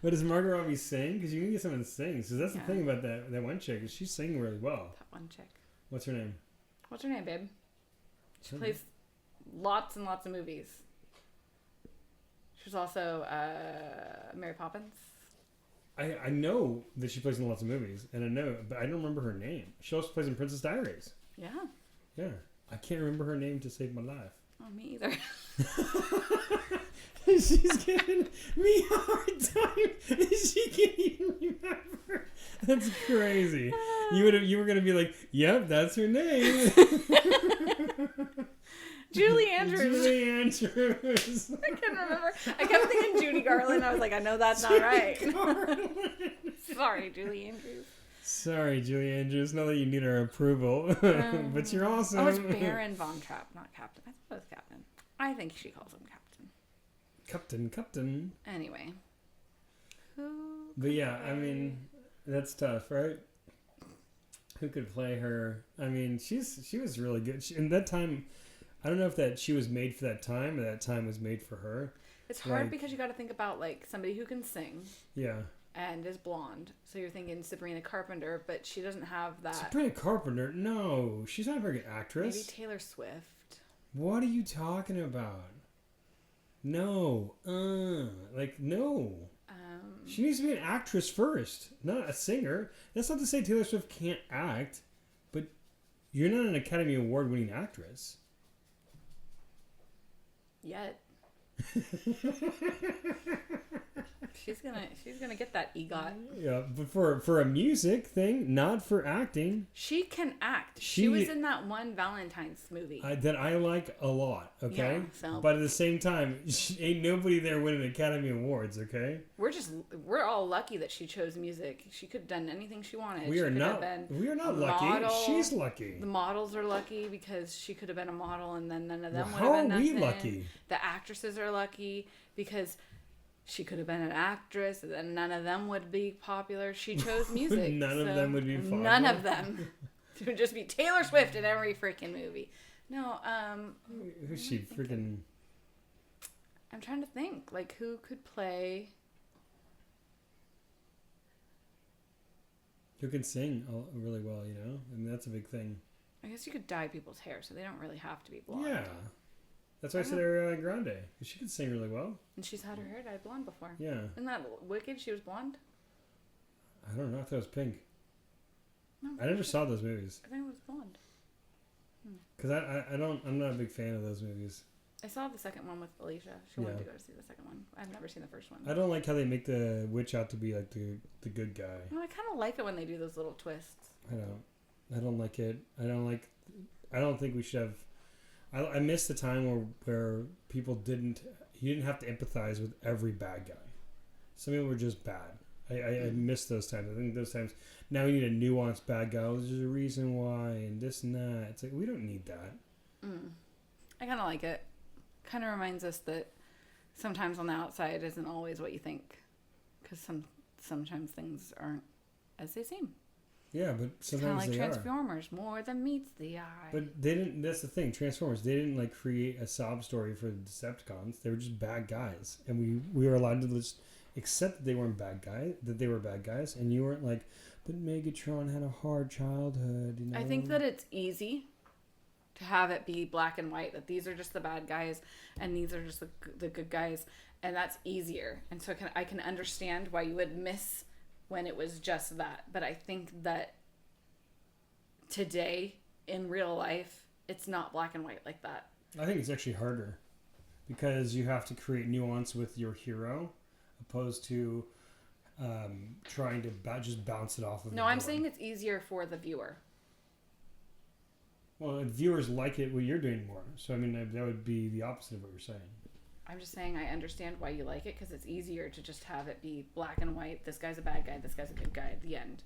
But does Margot Robbie sing? Because you can get someone that sings. Because that's the thing about that one chick is she's singing really well. That one chick. What's her name? What's her name, babe? She plays lots and lots of movies. She's also Mary Poppins. I know that she plays in lots of movies, and I know, but I don't remember her name. She also plays in Princess Diaries. Yeah. Yeah. I can't remember her name to save my life. Oh, me either. She's giving me a hard time. She can't even remember. That's crazy. You were gonna be like, "Yep, that's her name." Julie Andrews. Julie Andrews. I couldn't remember. I kept thinking Judy Garland. I was like, I know that's not right. Sorry, Julie Andrews. Sorry, Julie Andrews. Not that you need our approval, but you're awesome. Oh, it's Baron Von Trapp, not Captain. I thought it was Captain. I think she calls him Captain. Captain. Anyway. But yeah, I mean, that's tough, right? Who could play her? I mean, she was really good. In that time, I don't know if that she was made for that time or that time was made for her. It's hard because you got to think about like somebody who can sing. Yeah. And is blonde. So you're thinking Sabrina Carpenter, but she doesn't have that. Sabrina Carpenter? No, she's not a very good actress. Maybe Taylor Swift. What are you talking about? No. No. She needs to be an actress first, not a singer. That's not to say Taylor Swift can't act, but you're not an Academy Award winning actress. Yet. She's gonna get that EGOT. Yeah, but for a music thing, not for acting. She can act. She was in that one Valentine's movie that I like a lot. Okay, yeah, so. But at the same time, ain't nobody there winning Academy Awards. Okay, we're all lucky that she chose music. She could have done anything she wanted. We are not lucky. Model. She's lucky. The models are lucky because she could have been a model, and then none of them would how have been are we nothing. lucky? The actresses are lucky because she could have been an actress, and then none of them would be popular. She chose music. None of them would be popular. None of them. It would just be Taylor Swift in every freaking movie. No, who's she freaking? I'm trying to think. Like, who could play? Who can sing really well, you know? I mean, that's a big thing. I guess you could dye people's hair, so they don't really have to be blonde. Yeah. That's why I said Ariana Grande. Because she could sing really well. And she's had her hair dyed blonde before. Yeah. Isn't that Wicked? She was blonde? I don't know. I thought it was pink. No, I never saw those movies. I think it was blonde. Because I'm not a big fan of those movies. I saw the second one with Alicia. She wanted to go to see the second one. I've never seen the first one. I don't like how they make the witch out to be like the good guy. No, I kind of like it when they do those little twists. I don't like it. I don't think we should have. I miss the time where people you didn't have to empathize with every bad guy. Some people were just bad. I miss those times. I think those times, now we need a nuanced bad guy. Oh, there's a reason why and this and that. It's like, we don't need that. I kind of like it. Kind of reminds us that sometimes on the outside isn't always what you think. Because sometimes things aren't as they seem. Yeah, but sometimes kind of like they Transformers, more than meets the eye. But they didn't. That's the thing. Transformers. They didn't like create a sob story for the Decepticons. They were just bad guys, and we were allowed to just accept that they weren't bad guys. That they were bad guys, and you weren't like, but Megatron had a hard childhood. You know. I think that it's easy to have it be black and white. That these are just the bad guys, and these are just the good guys, and that's easier. And so I can understand why you would miss when it was just that. But I think that today, in real life, it's not black and white like that. I think it's actually harder because you have to create nuance with your hero opposed to trying to just bounce it off of No, I'm saying it's easier for the viewer. Well, viewers like it what you're doing more. So, I mean, that would be the opposite of what you're saying. I'm just saying I understand why you like it because it's easier to just have it be black and white. This guy's a bad guy. This guy's a good guy at the end.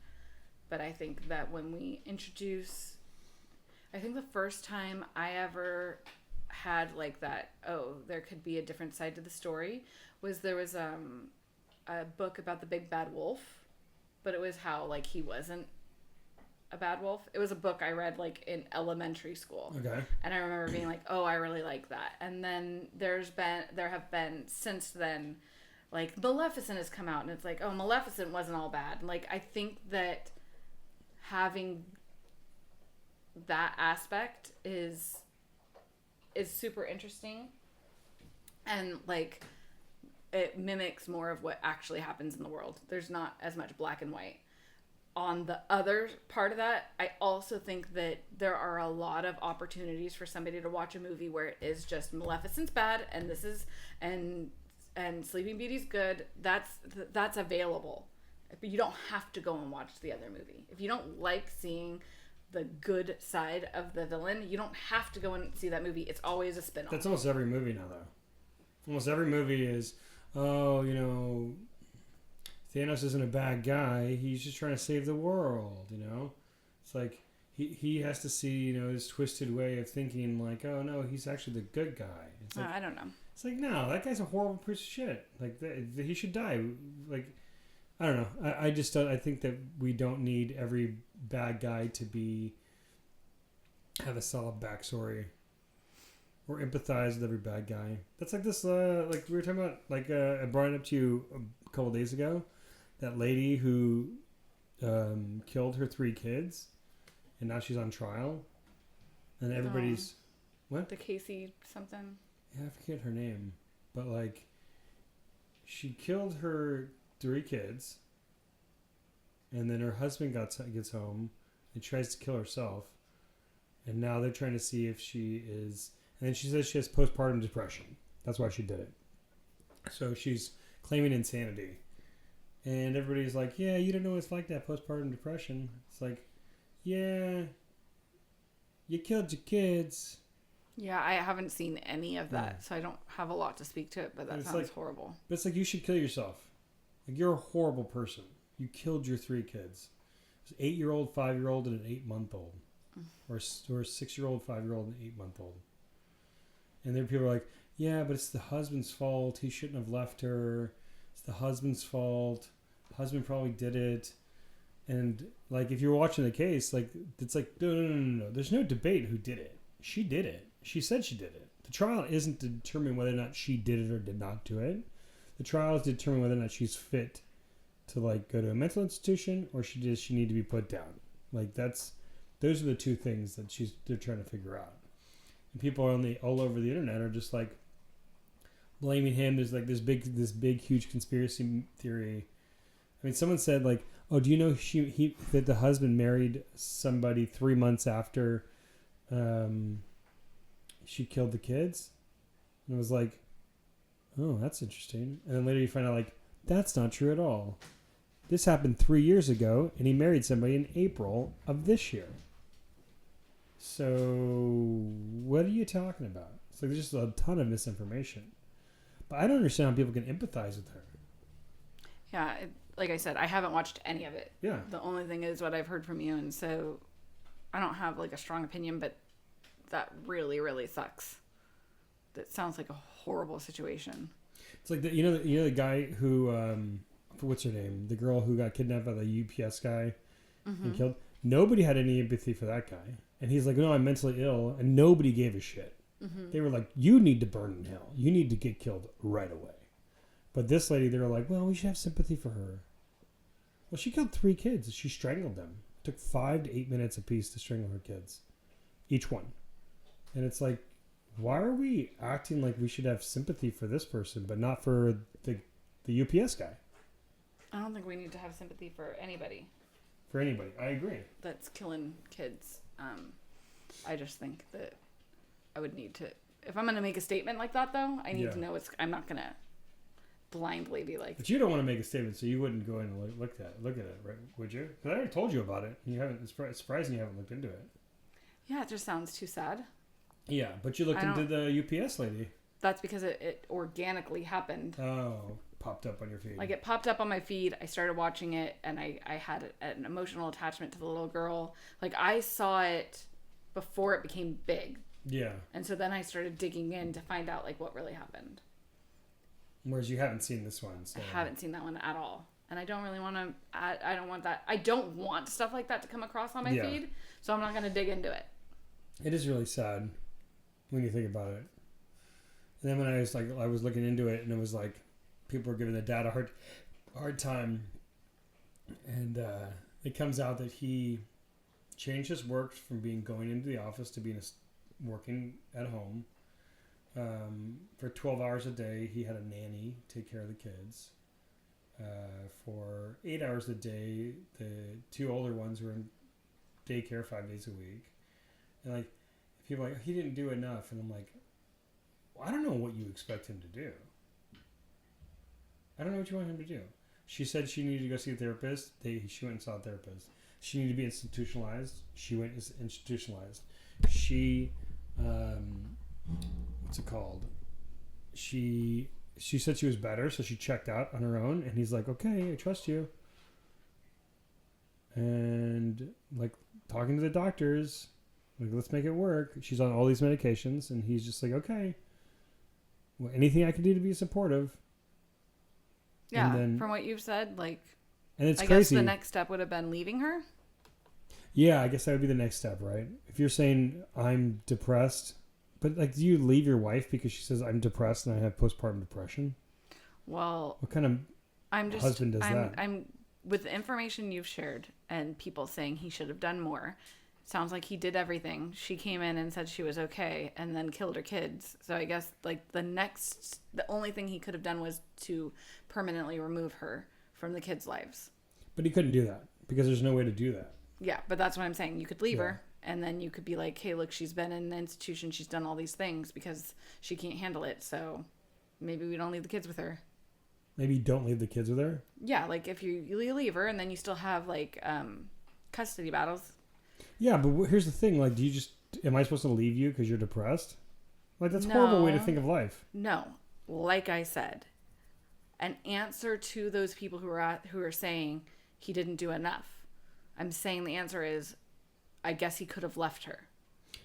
But I think that when we introduce... I think the first time I ever had like that, oh, there could be a different side to the story, was there was a book about the big bad wolf, but it was how like he wasn't a bad wolf. It was a book I read like in elementary school. Okay. And I remember being like, "Oh, I really like that." And then there have been since then, like Maleficent has come out, and it's like, "Oh, Maleficent wasn't all bad." Like I think that having that aspect is super interesting, and like it mimics more of what actually happens in the world. There's not as much black and white. On the other part of that, I also think that there are a lot of opportunities for somebody to watch a movie where it is just Maleficent's bad and this is and Sleeping Beauty's good. That's available. But you don't have to go and watch the other movie. If you don't like seeing the good side of the villain, you don't have to go and see that movie. It's always a spin-off. That's almost every movie now, though. Almost every movie is, oh, you know, Thanos isn't a bad guy. He's just trying to save the world, you know? It's like he has to see, you know, this twisted way of thinking like, oh, no, he's actually the good guy. It's like, I don't know. It's like, no, that guy's a horrible piece of shit. Like, he should die. Like, I don't know. I just don't, I think that we don't need every bad guy to have a solid backstory or empathize with every bad guy. That's like this, like we were talking about, like I brought it up to you a couple days ago. That lady who killed her 3 kids, and now she's on trial, and everybody's what? The Casey something. Yeah, I forget her name, but like, she killed her 3 kids, and then her husband gets home and tries to kill herself, and now they're trying to see if she is. And then she says she has postpartum depression. That's why she did it. So she's claiming insanity. And everybody's like, yeah, you don't know what it's like to have postpartum depression. It's like, yeah, you killed your kids. Yeah, I haven't seen any of that, so I don't have a lot to speak to it, but that sounds like, horrible. But it's like, you should kill yourself. Like, you're a horrible person. You killed your 3 kids. It's an 8-year-old, 5-year-old, and an 8-month-old. Or a 6-year-old, 5-year-old, and an 8-month-old. And then people are like, yeah, but it's the husband's fault. He shouldn't have left her. It's the husband's fault. The husband probably did it. And like, if you're watching the case, like, it's like, no. There's no debate who did it. She did it. She said she did it. The trial isn't to determine whether or not she did it or did not do it. The trial is to determine whether or not she's fit to like go to a mental institution or she need to be put down. Like, those are the 2 things that they're trying to figure out. And people all over the internet are just like blaming him. There's like this big huge conspiracy theory. I mean, someone said like, oh, do you know that the husband married somebody 3 months after she killed the kids? And it was like, oh, that's interesting. And then later you find out like, that's not true at all. This happened 3 years ago, and he married somebody in April of this year. So what are you talking about? It's like, there's just a ton of misinformation. But I don't understand how people can empathize with her. Yeah, like I said, I haven't watched any of it. Yeah. The only thing is what I've heard from you, and so I don't have like a strong opinion, but that really, really sucks. That sounds like a horrible situation. It's like the guy who what's her name? The girl who got kidnapped by the UPS guy and killed. Nobody had any empathy for that guy. And he's like, no, I'm mentally ill. And nobody gave a shit. Mm-hmm. They were like, you need to burn in hell. You need to get killed right away. But this lady, they were like, well, we should have sympathy for her. Well, she killed 3 kids. She strangled them. It took 5 to 8 minutes apiece to strangle her kids. Each one. And it's like, why are we acting like we should have sympathy for this person, but not for the UPS guy? I don't think we need to have sympathy for anybody. For anybody. I agree. That's killing kids. I just think that I would need to, if I'm going to make a statement like that, though, I need to know I'm not going to blindly be like. But you don't want to make a statement, so you wouldn't go in and look at it, right? Would you? Because I already told you about it. You haven't. It's surprising you haven't looked into it. Yeah, it just sounds too sad. Yeah, but you looked into the UPS lady. That's because it organically happened. Oh, popped up on your feed. Like, it popped up on my feed. I started watching it, and I had an emotional attachment to the little girl. Like, I saw it before it became big. Yeah. And so then I started digging in to find out like what really happened. Whereas you haven't seen this one. So. I haven't seen that one at all. And I don't really want to, I don't want that. I don't want stuff like that to come across on my feed. So I'm not going to dig into it. It is really sad when you think about it. And then when I was looking into it, and it was like people were giving the dad a hard time, and it comes out that he changed his work from going into the office to being working at home. For 12 hours a day, he had a nanny take care of the kids. For 8 hours a day, the two older ones were in daycare 5 days a week. And like, people are like, he didn't do enough. And I'm like, well, I don't know what you expect him to do. I don't know what you want him to do. She said she needed to go see a therapist. She went and saw a therapist. She needed to be institutionalized. She went institutionalized. She, what's it called? She said she was better, so she checked out on her own. And he's like, okay, I trust you. And like talking to the doctors, like, let's make it work. She's on all these medications, and he's just like, okay, well, anything I can do to be supportive. Yeah, then, from what you've said, like, and it's I crazy. guess the next step would have been leaving her. Yeah, I guess that would be the next step, right? If you're saying I'm depressed, but like, do you leave your wife because she says I'm depressed and I have postpartum depression? Well, what kind of husband does that? I'm with the information you've shared and people saying he should have done more. Sounds like he did everything. She came in and said she was okay and then killed her kids. So I guess like the only thing he could have done was to permanently remove her from the kids' lives. But he couldn't do that because there's no way to do that. Yeah, but that's what I'm saying. You could leave her and then you could be like, hey, look, she's been in the institution. She's done all these things because she can't handle it. So maybe we don't leave the kids with her. Maybe you don't leave the kids with her? Yeah, like if you leave her and then you still have like custody battles. Yeah, but here's the thing. Like, am I supposed to leave you because you're depressed? Like, that's a horrible way to think of life. No. Like I said, an answer to those people who are saying he didn't do enough. I'm saying the answer is, I guess he could have left her.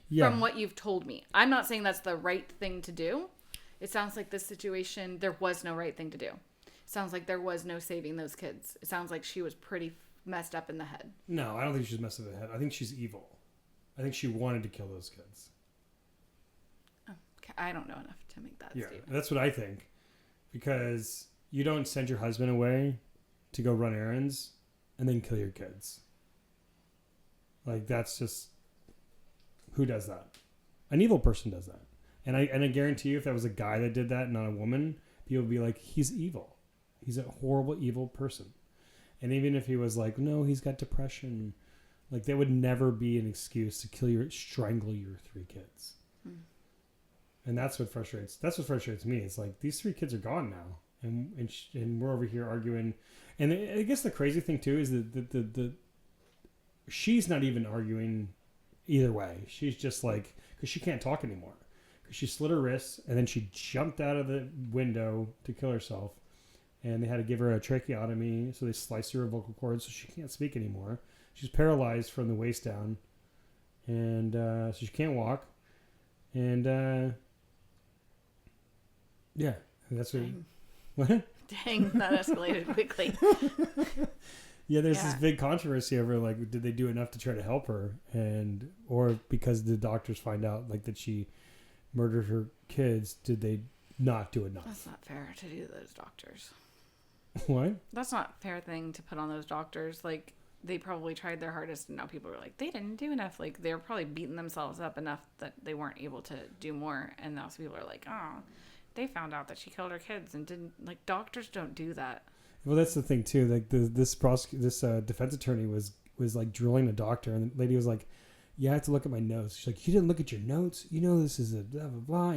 Yeah. From what you've told me. I'm not saying that's the right thing to do. It sounds like this situation, there was no right thing to do. It sounds like there was no saving those kids. It sounds like she was pretty messed up in the head. No, I don't think she's messed up in the head. I think she's evil. I think she wanted to kill those kids. Okay, I don't know enough to make that statement. That's what I think. Because you don't send your husband away to go run errands and then kill your kids. Like, that's just... Who does that? An evil person does that. And I guarantee you if that was a guy that did that, not a woman, people would be like, he's evil. He's a horrible, evil person. And even if he was like, no, he's got depression, like, that would never be an excuse to strangle your 3 kids. And that's what frustrates me. It's like, these 3 kids are gone now, and we're over here arguing. And I guess the crazy thing too is that she's not even arguing either way. She's just like, because she can't talk anymore, because she slit her wrists and then she jumped out of the window to kill herself. And they had to give her a tracheotomy, so they sliced her vocal cords so she can't speak anymore. She's paralyzed from the waist down, and so she can't walk. And yeah, that's what. What? Dang, that escalated quickly. Yeah, there's this big controversy over like, did they do enough to try to help her, or because the doctors find out like that she murdered her kids, did they not do enough? That's not fair to do to those doctors. What? That's not a fair thing to put on those doctors. Like, they probably tried their hardest, and now people are like, they didn't do enough. Like, they're probably beating themselves up enough that they weren't able to do more. And now people are like, oh, they found out that she killed her kids and didn't. Like, doctors don't do that. Well, that's the thing too. Like this defense attorney was like drilling a doctor, and the lady was like, "Yeah, I have to look at my notes." She's like, "You didn't look at your notes. You know this is a blah blah blah."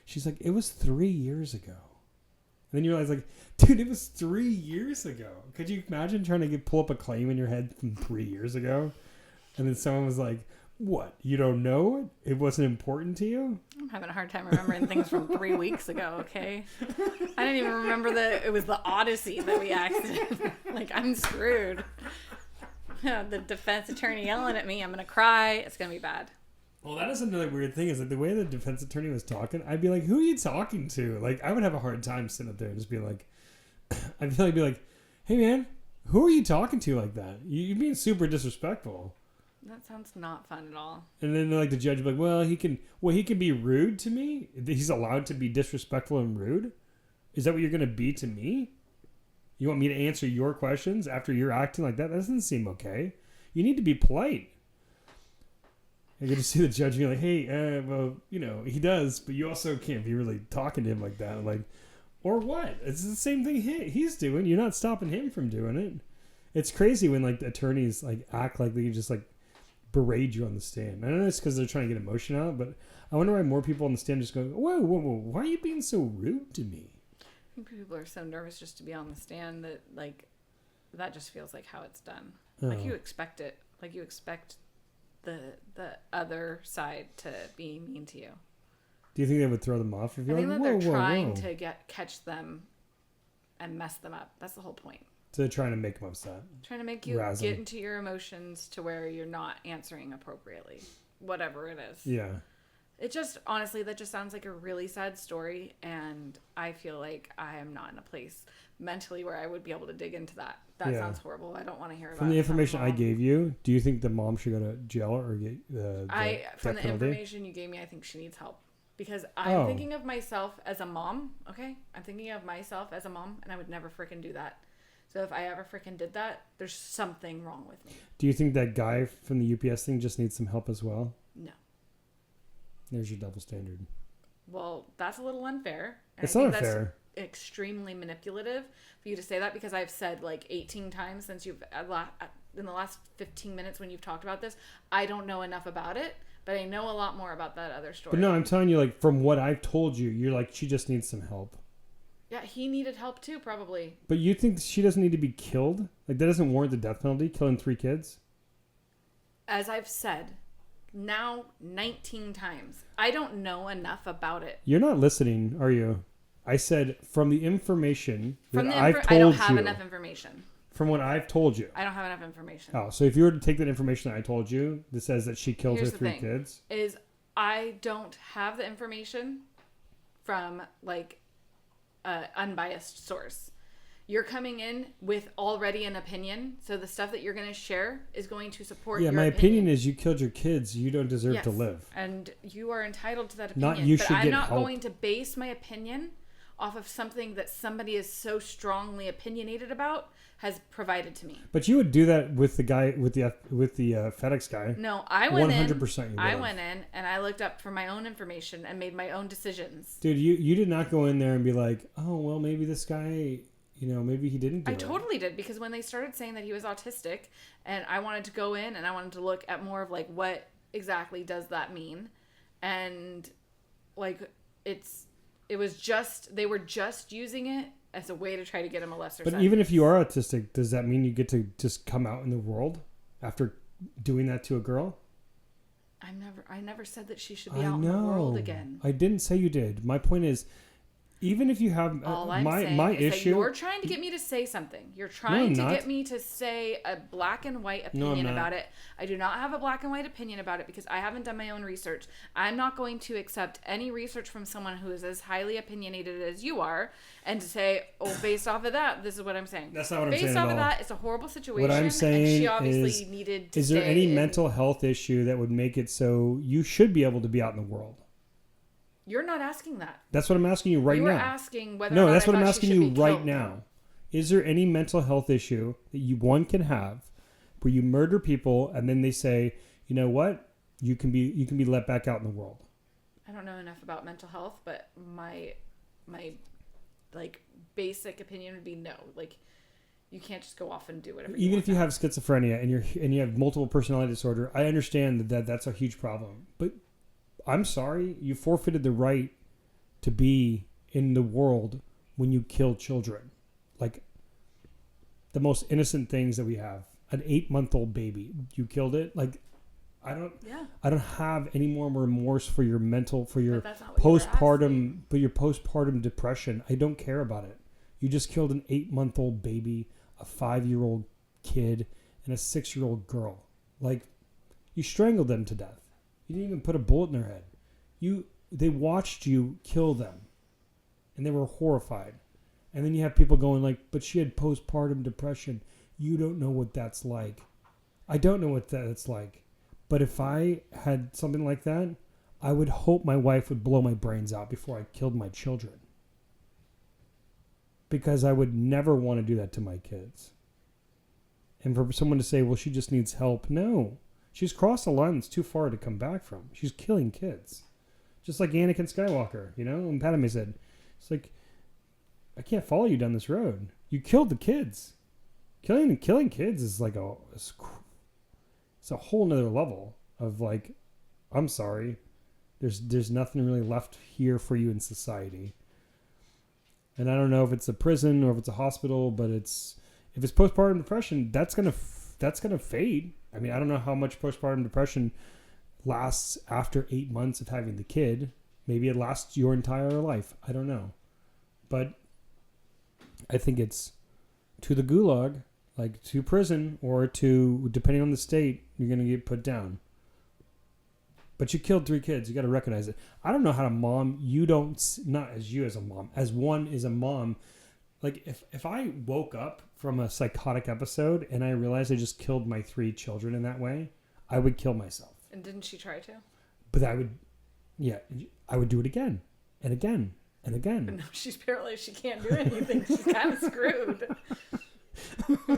She's like, "It was 3 years ago." And then you realize, like, dude, it was 3 years ago. Could you imagine trying to pull up a claim in your head from 3 years ago? And then someone was like, what? You don't know it? It wasn't important to you? I'm having a hard time remembering things from 3 weeks ago, okay? I didn't even remember that it was the Odyssey that we acted. Like, I'm screwed. The defense attorney yelling at me. I'm going to cry. It's going to be bad. Well, that is another weird thing is like the way the defense attorney was talking, I'd be like, who are you talking to? Like, I would have a hard time sitting up there and just being like, I feel like be like, hey man, who are you talking to like that? You're being super disrespectful. That sounds not fun at all. And then like the judge would be like, well, he can be rude to me. He's allowed to be disrespectful and rude. Is that what you're going to be to me? You want me to answer your questions after you're acting like that? That doesn't seem okay. You need to be polite. You're going to see the judge be like, hey, well, you know, he does, but you also can't be really talking to him like that. Like, or what? It's the same thing he's doing. You're not stopping him from doing it. It's crazy when like the attorneys like act like they just like berate you on the stand. I don't know it's because they're trying to get emotion out, but I wonder why more people on the stand just go, whoa, why are you being so rude to me? I think people are so nervous just to be on the stand that like that just feels like how it's done. Like you expect it. Like you expect the other side to be mean to you. Do you think they would throw them off if you're I think like, that they're trying whoa? to catch them and mess them up. That's the whole point. So they're trying to make them upset. Trying to make you Razz get them. into your emotions to where you're not answering appropriately, whatever it is. Yeah. It just, honestly, that just sounds like a really sad story, and I feel like I am not in a place mentally where I would be able to dig into that. That Yeah. sounds horrible. I don't want to hear about it. From the information I mom. gave you, do you think the mom should go to jail or get the From death the penalty? information you gave me, I think she needs help. Because I'm Oh. thinking of myself as a mom, okay? I'm thinking of myself as a mom, and I would never freaking do that. So if I ever freaking did that, there's something wrong with me. Do you think that guy from the UPS thing just needs some help as well? No. There's your double standard. Well, that's a little unfair. And It's I not think that's unfair. extremely manipulative for you to say that, because I've said like 18 times since you've in the last 15 minutes when you've talked about this, I don't know enough about it, but I know a lot more about that other story. But no, I'm telling you, like, from what I've told you, you're like, she just needs some help. Yeah, he needed help too, probably. But you think she doesn't need to be killed? Like, that doesn't warrant the death penalty, killing 3 kids? As I've said now 19 times, I don't know enough about it. You're not listening, are you? I said, from the information that From the I've told I don't have you. enough information. From what I've told you. I don't have enough information. Oh, so if you were to take that information that I told you that says that she killed Here's her the 3 thing. kids. Is I don't have the information from like an unbiased source. You're coming in with already an opinion, so the stuff that you're going to share is going to support Yeah, your my opinion is you killed your kids. You don't deserve to Yes, live. and you are entitled to that opinion. Not you but should I'm get not help. going to base my opinion off of something that somebody is so strongly opinionated about has provided to me. But you would do that with the guy with the FedEx guy. No, I went 100% in. you I would've. went in and I looked up for my own information and made my own decisions. Dude, you did not go in there and be like, oh well, maybe this guy, you know, maybe he didn't do I it. totally did, because when they started saying that he was autistic, and I wanted to go in and I wanted to look at more of like what exactly does that mean, and like they were just using it as a way to try to get him a lesser But sentence. even if you are autistic, does that mean you get to just come out in the world after doing that to a girl? I never said that she should be I out in know. the world again. I didn't say you did. My point is, even if you have All I'm my saying is that issue, you're trying to get me to say something. You're trying I'm to not. get me to say a black and white No, I'm opinion not. about it. I do not have a black and white opinion about it because I haven't done my own research. I'm not going to accept any research from someone who is as highly opinionated as you are and to say, oh, based off of that, this is what I'm saying. That's not what I'm based saying off at of all. that, it's a horrible situation. What I'm and saying she obviously is, needed to is there stay any in- mental health issue that would make it so you should be able to be out in the world? You're not asking that. That's what I'm asking you right you were now. asking whether or No, not that's I what I'm thought she asking should you be right killed. now. Is there any mental health issue that one can have where you murder people and then they say, you know what, you can be let back out in the world? I don't know enough about mental health, but my like basic opinion would be no. Like, you can't just go off and do whatever. Even want if you now. have schizophrenia and you have multiple personality disorder, I understand that that's a huge problem. But I'm sorry, you forfeited the right to be in the world when you kill children. Like, the most innocent things that we have. An 8-month-old baby, you killed it. Like, I don't have any more remorse for your But that's not what you were asking. postpartum depression. I don't care about it. You just killed an 8-month-old baby, a 5-year-old kid, and a 6-year-old girl. Like, you strangled them to death. You didn't even put a bullet in their head. They watched you kill them, and they were horrified. And then you have people going like, but she had postpartum depression. You don't know what that's like. I don't know what that's like. But if I had something like that, I would hope my wife would blow my brains out before I killed my children. Because I would never want to do that to my kids. And for someone to say, well, she just needs help. No. She's crossed a line that's too far to come back from. She's killing kids. Just like Anakin Skywalker, and Padme said, it's like, I can't follow you down this road. You killed the kids. Killing kids is like it's a whole nother level of like, I'm sorry. There's nothing really left here for you in society. And I don't know if it's a prison or if it's a hospital, but if it's postpartum depression, that's gonna fade. I mean, I don't know how much postpartum depression lasts after 8 months of having the kid. Maybe it lasts your entire life. I don't know. But I think it's to the gulag, like to prison, or to, depending on the state, you're going to get put down. But you killed 3 kids. You got to recognize it. I don't know how to mom. Not as you as a mom, as one is a mom. Like if I woke up from a psychotic episode and I realized I just killed my 3 children in that way, I would kill myself. And didn't she try to? But I would do it again and again and again. But no, she's paralyzed. She can't do anything. She's kind of screwed.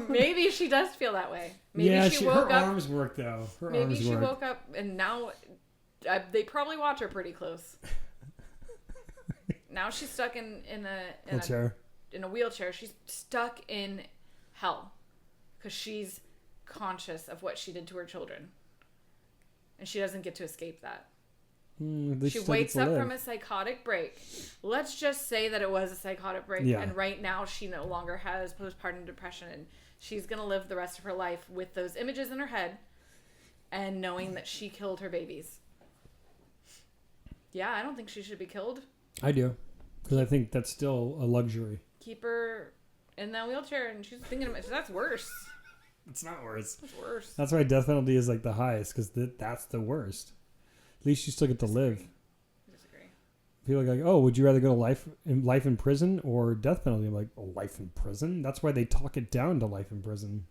Maybe she does feel that way. Maybe she woke her up. arms work though. Maybe she woke up and now they probably watch her pretty close. Now she's stuck in a wheelchair. She's stuck in hell because she's conscious of what she did to her children, and she doesn't get to escape that. She wakes up from a psychotic break. Let's just say that it was a psychotic break, and right now she no longer has postpartum depression, and she's gonna live the rest of her life with those images in her head and knowing that she killed her babies. Yeah, I don't think she should be killed. I do, because I think that's still a luxury. Keep her in that wheelchair, and she's thinking about that's worse. It's not worse. It's worse. That's why death penalty is like the highest, because that's the worst. At least you still get to live. I disagree. People are like, oh, would you rather go to life in prison or death penalty? I'm like, oh, life in prison? That's why they talk it down to life in prison.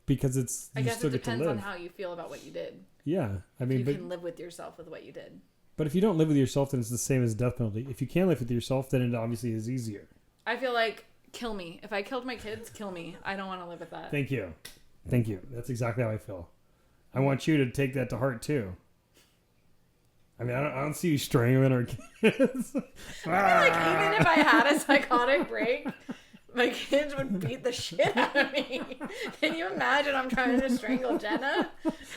Because I guess it depends on how you feel about what you did. Yeah. I mean, you can live with yourself with what you did. But if you don't live with yourself, then it's the same as death penalty. If you can live with yourself, then it obviously is easier. I feel like, kill me. If I killed my kids, kill me. I don't want to live with that. Thank you. That's exactly how I feel. I want you to take that to heart, too. I mean, I don't see you strangling our kids. I feel like even if I had a psychotic break, my kids would beat the shit out of me. Can you imagine I'm trying to strangle Jenna?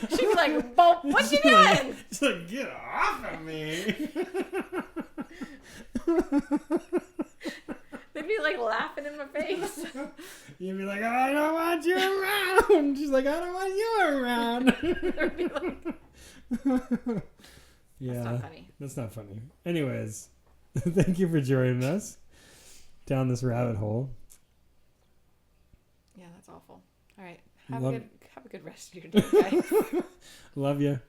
She'd be like, "Bob, what you doing?" She's like, get off of me. They'd be like laughing in my face. You'd be like, I don't want you around. She's like, I don't want you around. They'd be like, yeah, that's not funny. That's not funny. Anyways, thank you for joining us down this rabbit hole. Yeah, that's awful. All right, have a good rest of your day, guys. Love you.